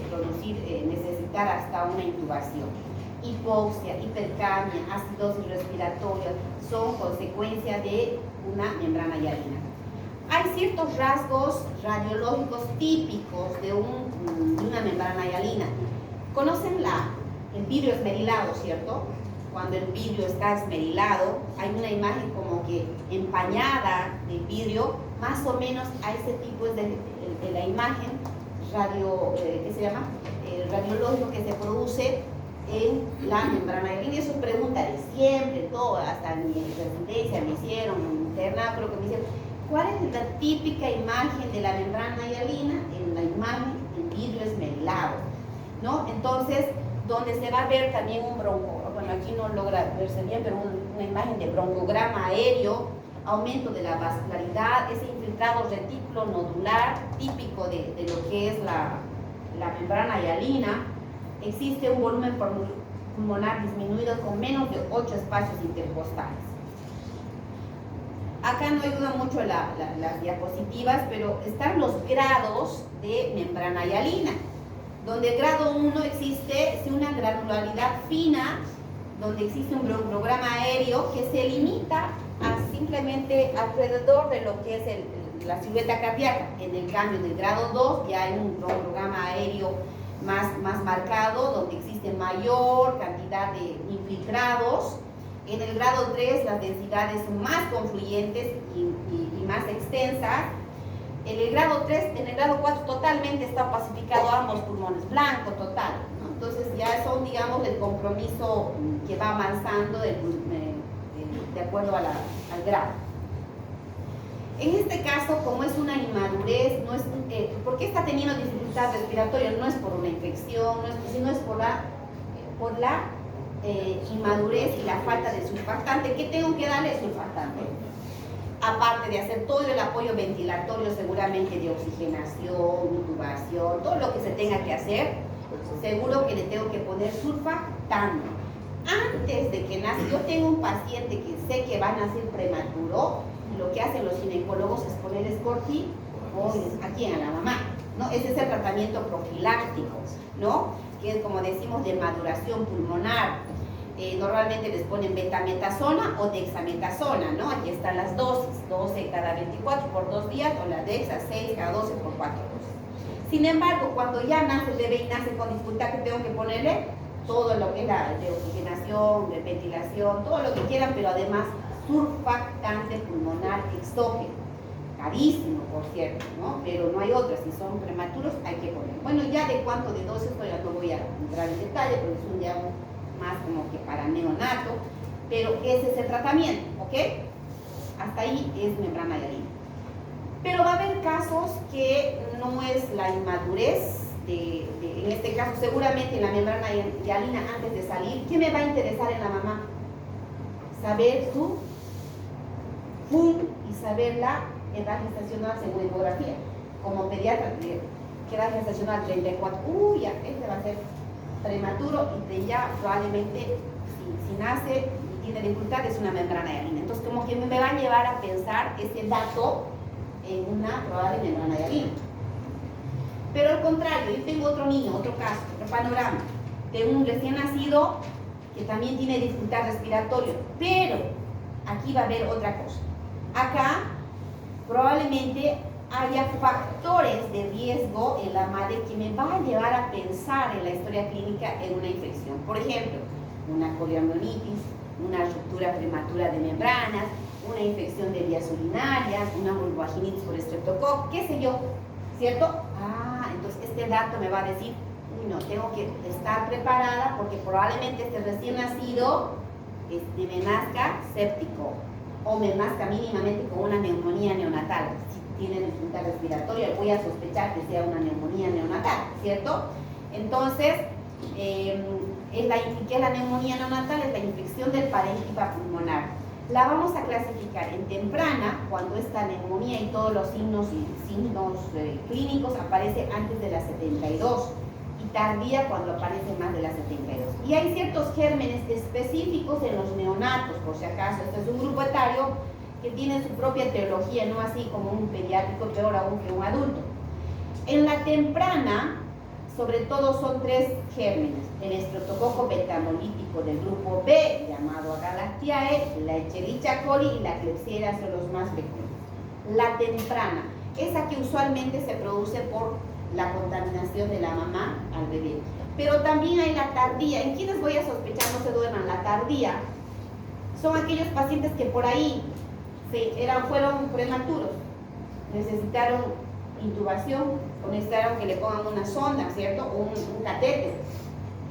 y necesitar hasta una intubación. Hipoxia, hipercamia, acidosis respiratoria son consecuencia de una membrana hialina. Hay ciertos rasgos radiológicos típicos de una membrana hialina. ¿Conocen el vidrio esmerilado, cierto? Cuando el vidrio está esmerilado, hay una imagen como que empañada del vidrio, más o menos a ese tipo de la imagen ¿qué se llama? Radiológico que se produce en la membrana hialina. Y eso es pregunta de siempre, todo, hasta en mi residencia me hicieron, en internado creo que me hicieron. ¿Cuál es la típica imagen de la membrana hialina? En la imagen en vidrio esmerilado, ¿no? Entonces, donde se va a ver también un bueno, aquí no logra verse bien, pero una imagen de broncograma aéreo, aumento de la vascularidad, ese infiltrado retículo nodular típico de lo que es la membrana hialina. Existe un volumen pulmonar disminuido con menos de 8 espacios intercostales. Acá no ayudan mucho las diapositivas, pero están los grados de membrana hialina, donde el grado 1 existe una granularidad fina, donde existe un broncograma aéreo que se limita a simplemente alrededor de lo que es la silueta cardíaca. En el cambio, en el grado 2 ya hay un broncograma aéreo más marcado, donde existe mayor cantidad de infiltrados. En el grado 3 las densidades son más confluyentes y más extensas. En el grado 4 totalmente está pacificado ambos pulmones, blanco total, ¿no? Entonces ya son, digamos, el compromiso que va avanzando de acuerdo al grado. En este caso, como es una inmadurez, ¿por qué está teniendo dificultad respiratoria? No es por una infección, sino es por la inmadurez y la falta de surfactante. ¿Qué tengo que darle surfactante? Aparte de hacer todo el apoyo ventilatorio, seguramente de oxigenación, intubación, todo lo que se tenga que hacer, seguro que le tengo que poner surfactante. Antes de que nace, yo tengo un paciente que sé que va a nacer prematuro, y lo que hacen los ginecólogos es poner corticoides aquí a la mamá, ¿no? Ese es el tratamiento profiláctico, ¿no? Que es, como decimos, de maduración pulmonar. Normalmente les ponen betametasona o dexametasona, ¿no? Aquí están las dosis, 12 cada 24 por 2 días, o la dexa 6 cada 12 por 4 dosis. Sin embargo, cuando ya nace el bebé y nace con dificultad, que tengo que ponerle todo lo que es la de oxigenación, de ventilación, todo lo que quieran, pero además surfactante pulmonar exógeno. Carísimo, por cierto, ¿no? Pero no hay otra. Si son prematuros, hay que poner. Bueno, ya de cuánto de dosis, ya no voy a entrar en detalle, porque es un ya más como que para neonato, pero ese es el tratamiento, ¿ok? Hasta ahí es membrana hialina. Pero va a haber casos que no es la inmadurez, en este caso seguramente en la membrana hialina antes de salir. ¿Qué me va a interesar en la mamá? Saber su FUM y saber la edad gestacional según ecografía. Como pediatra, ¿qué edad gestacional? 34. Ya, este va a ser prematuro y ya probablemente si nace y tiene dificultad es una membrana hialina. Entonces como que me va a llevar a pensar ese dato en una probable membrana hialina. Pero al contrario, yo tengo otro niño, otro caso, otro panorama de un recién nacido que también tiene dificultad respiratoria, pero aquí va a haber otra cosa. Acá probablemente haya factores de riesgo en la madre que me van a llevar a pensar en la historia clínica en una infección. Por ejemplo, una coriamnionitis, una ruptura prematura de membranas, una infección de vías urinarias, una vulvovaginitis por estreptococo, qué sé yo, ¿cierto? Entonces este dato me va a decir, uy, no, tengo que estar preparada porque probablemente este recién nacido me nazca séptico o me nazca mínimamente con una neumonía neonatal. Si tiene dificultad respiratoria, voy a sospechar que sea una neumonía neonatal, ¿cierto? Entonces, ¿qué es la neumonía neonatal? Es la infección del parénquima pulmonar. La vamos a clasificar en temprana, cuando esta neumonía y todos los signos clínicos aparecen antes de las 72, y tardía cuando aparece más de las 72. Y hay ciertos gérmenes específicos en los neonatos, por si acaso. Este es un grupo etario que tiene su propia etiología, no así como un pediátrico, peor aún que un adulto. En la temprana, sobre todo son 3 gérmenes: el estreptococo betamolítico del grupo B, llamado Galactiae, la Escherichia coli y la Klebsiella son los más frecuentes. La temprana, esa que usualmente se produce por la contaminación de la mamá al bebé. Pero también hay la tardía. ¿En quiénes voy a sospechar no se duerman? La tardía son aquellos pacientes que por ahí fueron prematuros, necesitaron intubación o necesitaron que le pongan una sonda, ¿cierto? O un catéter.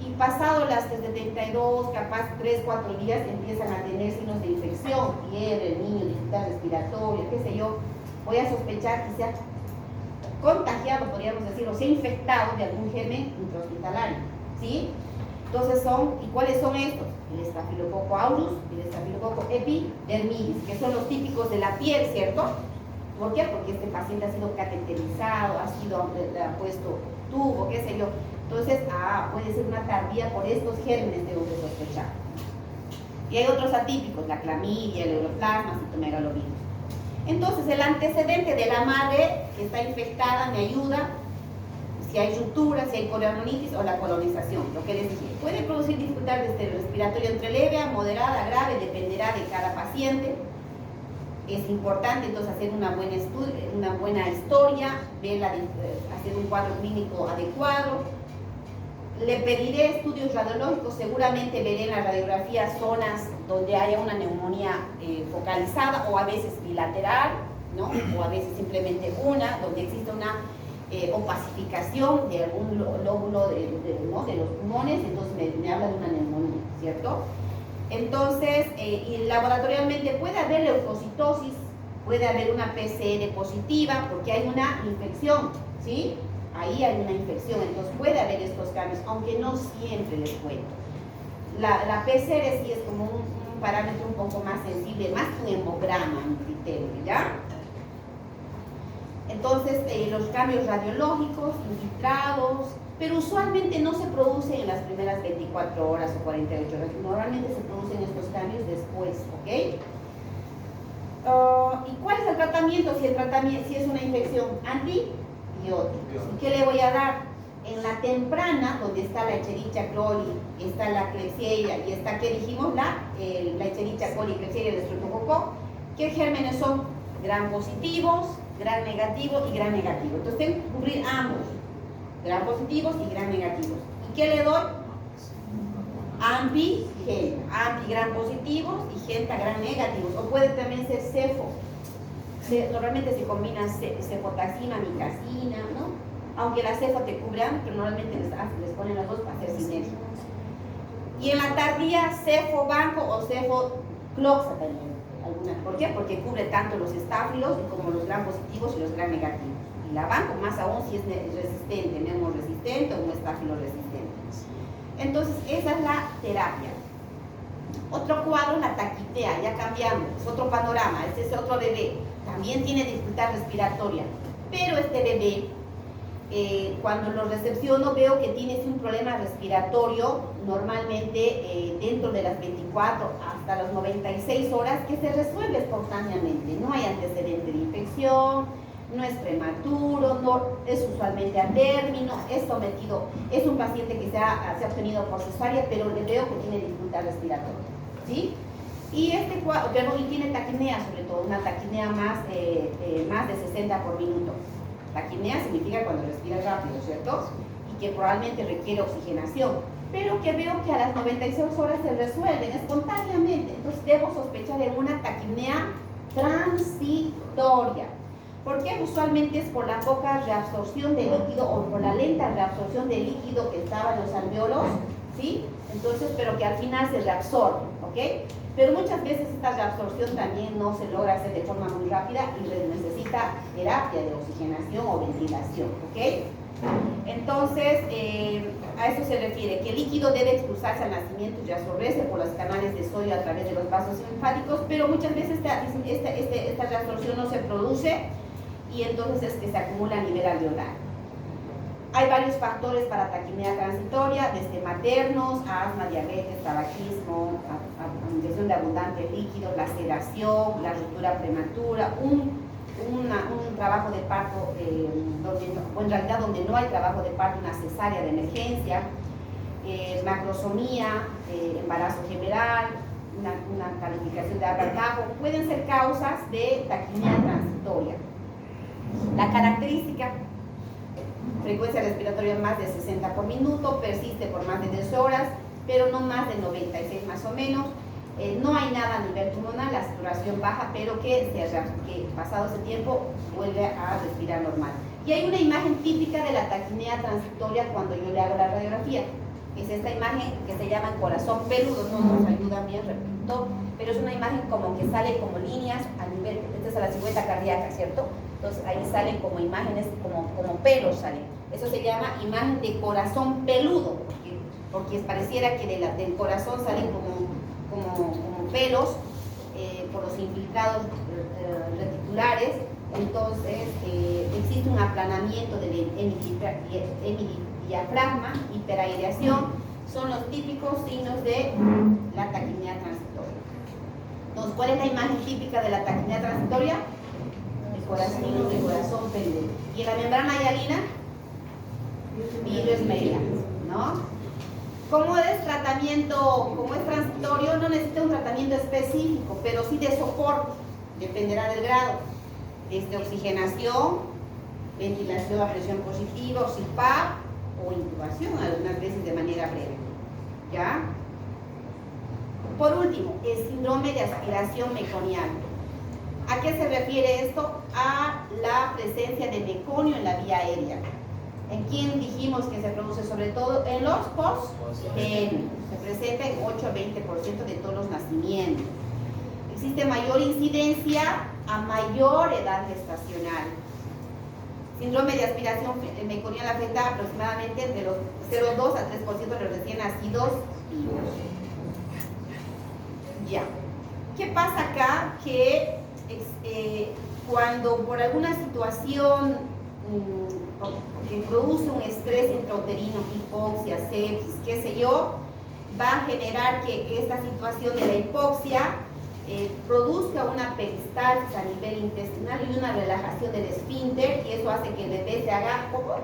Y pasado las 72, capaz 3-4 días, empiezan a tener signos de infección, fiebre, el niño, dificultad respiratoria, qué sé yo. Voy a sospechar que sea contagiado, podríamos decir, o sea infectado de algún germen intrahospitalario, ¿sí? Entonces ¿y cuáles son estos? El estafilococo aureus y el estafilococo epidermidis, que son los típicos de la piel, ¿cierto? ¿Por qué? Porque este paciente ha sido cateterizado, le ha puesto tubo, qué sé yo. Entonces, puede ser una tardía por estos gérmenes, debo de sospechar. Y hay otros atípicos, la clamidia, el neuroplasma, citomegalovirus. Entonces, el antecedente de la madre que está infectada me ayuda si hay ruptura, si hay coriamonitis o la colonización, lo que les dije. Puede producir dificultad respiratoria entre leve a moderada, grave, dependerá de cada paciente. Es importante entonces hacer una buena historia, hacer un cuadro clínico adecuado. Le pediré estudios radiológicos, seguramente veré en la radiografía zonas donde haya una neumonía focalizada o a veces bilateral, ¿no? O a veces simplemente donde existe una opacificación de algún lóbulo de los pulmones, entonces me habla de una neumonía, ¿cierto? Entonces, y laboratorialmente puede haber leucocitosis, puede haber una PCR positiva porque hay una infección, ¿sí? Ahí hay una infección, entonces puede haber estos cambios, aunque no siempre les cuento. La PCR sí es como un parámetro un poco más sensible, más que un hemograma, a mi criterio, ¿ya? Entonces, los cambios radiológicos, infiltrados, pero usualmente no se producen en las primeras 24 horas o 48 horas. Normalmente se producen estos cambios después, ¿ok? ¿Y cuál es el tratamiento? Si es una infección antibióticos. ¿Y qué le voy a dar? En la temprana, donde está la Escherichia coli, está la Klebsiella y está, ¿qué dijimos? La Escherichia coli, Klebsiella y el estreptococo. ¿Qué gérmenes son? Gram positivos, gram negativo y gram negativo. Entonces tengo que cubrir ambos, gram positivos y gram negativos. ¿Y qué le doy? Anti-gram positivos y gram negativos. O puede también ser cefo. Normalmente se combina cefotaxima, micacina, ¿no? Aunque la cefo te cubran, pero normalmente les ponen las dos para hacer sinergia. Y en la tardía, cefo-banco o cefo-cloxa también. ¿Por qué? Porque cubre tanto los estáfilos como los gram positivos y los gram negativos. Y la banco más aún si es resistente, resistente o un estáfilo resistente. Entonces, esa es la terapia. Otro cuadro, la taquipnea, ya cambiamos, es otro panorama, este es otro bebé, también tiene dificultad respiratoria, pero este bebé, cuando lo recepciono veo que tiene un problema respiratorio, normalmente dentro de las 24 hasta las 96 horas, que se resuelve espontáneamente, no hay antecedente de infección, no es prematuro, no es usualmente a término, es un paciente que se ha obtenido por cesárea, pero le veo que tiene dificultad respiratoria, ¿sí? Y y tiene taquipnea, sobre todo, una taquipnea más de 60 por minuto. Taquipnea significa cuando respira rápido, ¿cierto? Y que probablemente requiere oxigenación, pero que veo que a las 96 horas se resuelven espontáneamente, entonces debo sospechar de una taquipnea transitoria. ¿Por qué? Usualmente es por la poca reabsorción de líquido o por la lenta reabsorción de líquido que estaba en los alveolos, ¿sí? Entonces, pero que al final se reabsorbe, ¿ok? Pero muchas veces esta reabsorción también no se logra hacer de forma muy rápida y necesita terapia de oxigenación o ventilación, ¿ok? Entonces, a eso se refiere, que el líquido debe expulsarse al nacimiento y reabsorberse por los canales de sodio a través de los vasos linfáticos, pero muchas veces esta reabsorción no se produce y entonces es que se acumula a nivel alveolar. Hay varios factores para taquipnea transitoria, desde maternos, asma, diabetes, tabaquismo, inyección de abundantes líquidos, la sedación, la ruptura prematura, un trabajo de parto, o en realidad donde no hay trabajo de parto, una cesárea de emergencia, macrosomía, embarazo general, una calificación de abortaje, pueden ser causas de taquipnea transitoria. La característica: frecuencia respiratoria más de 60 por minuto, persiste por más de 10 horas, pero no más de 96 más o menos. No hay nada a nivel pulmonar, la saturación baja, pero que pasado ese tiempo vuelve a respirar normal. Y hay una imagen típica de la taquipnea transitoria cuando yo le hago la radiografía. Es esta imagen que se llama corazón peludo, no nos ayuda bien, repito, pero es una imagen como que sale como líneas a nivel, esta es a la silueta cardíaca, ¿cierto? Entonces ahí salen como imágenes, como pelos salen. Eso se llama imagen de corazón peludo, porque pareciera que del corazón salen como pelos por los infiltrados reticulares. Entonces existe un aplanamiento del hemidiafragma, hiperaireación, son los típicos signos de la taquipnea transitoria. Entonces, ¿cuál es la imagen típica de la taquipnea transitoria? El corazón peludo. Y en la membrana hialina, vidrio esmeriano, ¿no? Como es transitorio, no necesita un tratamiento específico, pero sí de soporte, dependerá del grado. Desde oxigenación, ventilación a presión positiva, o CPAP, o intubación, algunas veces de manera breve. ¿Ya? Por último, el síndrome de aspiración meconial. ¿A qué se refiere esto? A la presencia de meconio en la vía aérea. ¿En quién dijimos que se produce? Sobre todo en los postgénicos. Se presenta en 8 a 20% de todos los nacimientos. Existe mayor incidencia a mayor edad gestacional. Síndrome de aspiración meconial afecta aproximadamente de los 0,2 a 3% de los recién nacidos vivos. Ya. ¿Qué pasa acá? Que cuando por alguna situación que produce un estrés intrauterino, hipoxia, sepsis, qué sé yo, va a generar que esta situación de la hipoxia produzca una peristalsis a nivel intestinal y una relajación del esfínter, y eso hace que el bebé se haga popó.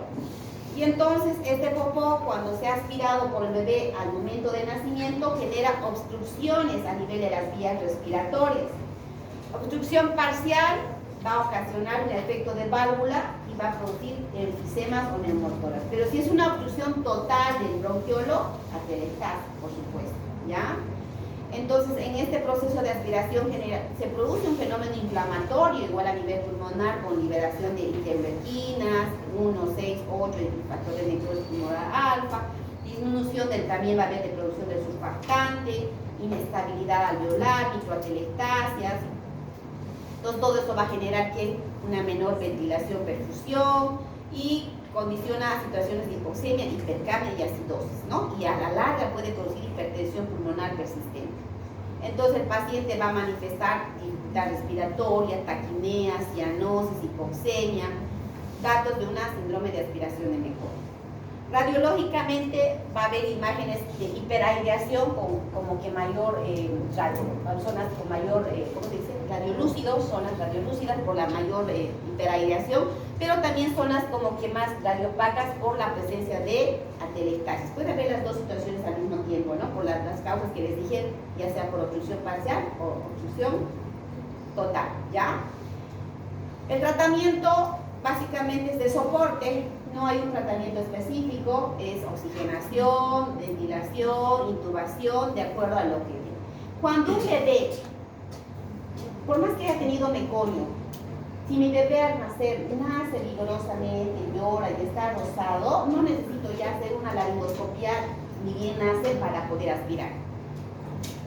Y entonces este popó, cuando sea aspirado por el bebé al momento de nacimiento, genera obstrucciones a nivel de las vías respiratorias. Obstrucción parcial va a ocasionar un efecto de válvula y va a producir enfisemas o neumotoras. Pero si es una obstrucción total del bronquiolo, atelectasis, por supuesto, ¿ya? Entonces, en este proceso de aspiración se produce un fenómeno inflamatorio igual a nivel pulmonar, con liberación de interleuquinas 1, 6, 8, el factor de necrosis pulmonar alfa, disminución también va a haber de producción del surfactante, inestabilidad alveolar, microatelectasias. Entonces, todo eso va a generar una menor ventilación, perfusión, y condiciona situaciones de hipoxemia, hipercapnia y acidosis, ¿no? Y a la larga puede producir hipertensión pulmonar persistente. Entonces el paciente va a manifestar dificultad respiratoria, taquipnea, cianosis, hipoxemia, datos de una síndrome de aspiración de meconio. Radiológicamente va a haber imágenes de hiperaireación como que mayor zonas con mayor, ¿cómo se dice? Radiolúcidos, zonas radiolúcidas por la mayor hiperaireación, pero también zonas como que más radiopacas por la presencia de atelectasis. Puede haber las dos situaciones al mismo tiempo, ¿no? Por las causas que les dije, ya sea por obstrucción parcial o obstrucción total, ¿ya? El tratamiento básicamente es de soporte, no hay un tratamiento específico, es oxigenación, ventilación, intubación, de acuerdo a lo que... Cuando un bebé por más que haya tenido meconio, si mi bebé al nacer nace vigorosamente, llora y está rosado, no necesito ya hacer una laringoscopia ni bien nace para poder aspirar.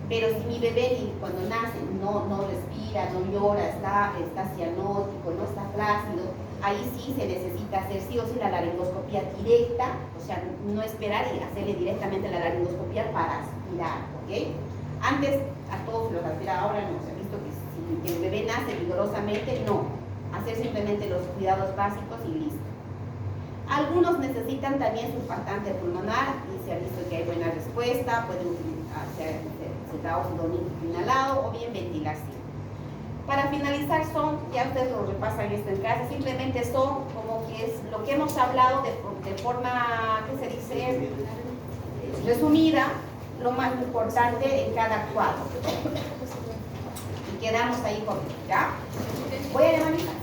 Pero si mi bebé cuando nace no respira, no llora, está cianótico, no está flácido, ahí sí se necesita hacer sí o sí la laringoscopia directa, o sea, no esperar y hacerle directamente la laringoscopia para aspirar, ¿ok? Antes a todos los aspiraba, ahora no, se ha visto que si el bebé nace vigorosamente, no, hacer simplemente los cuidados básicos y listo. Algunos necesitan también surfactante pulmonar y se ha visto que hay buena respuesta, pueden utilizar óxido nítrico inhalado o bien ventilación. Para finalizar ya ustedes lo repasan esto en casa, simplemente son como que es lo que hemos hablado de forma, ¿qué se dice? Resumida, lo más importante en cada cuadro. Y quedamos ahí con, ¿ya? Voy a levantar.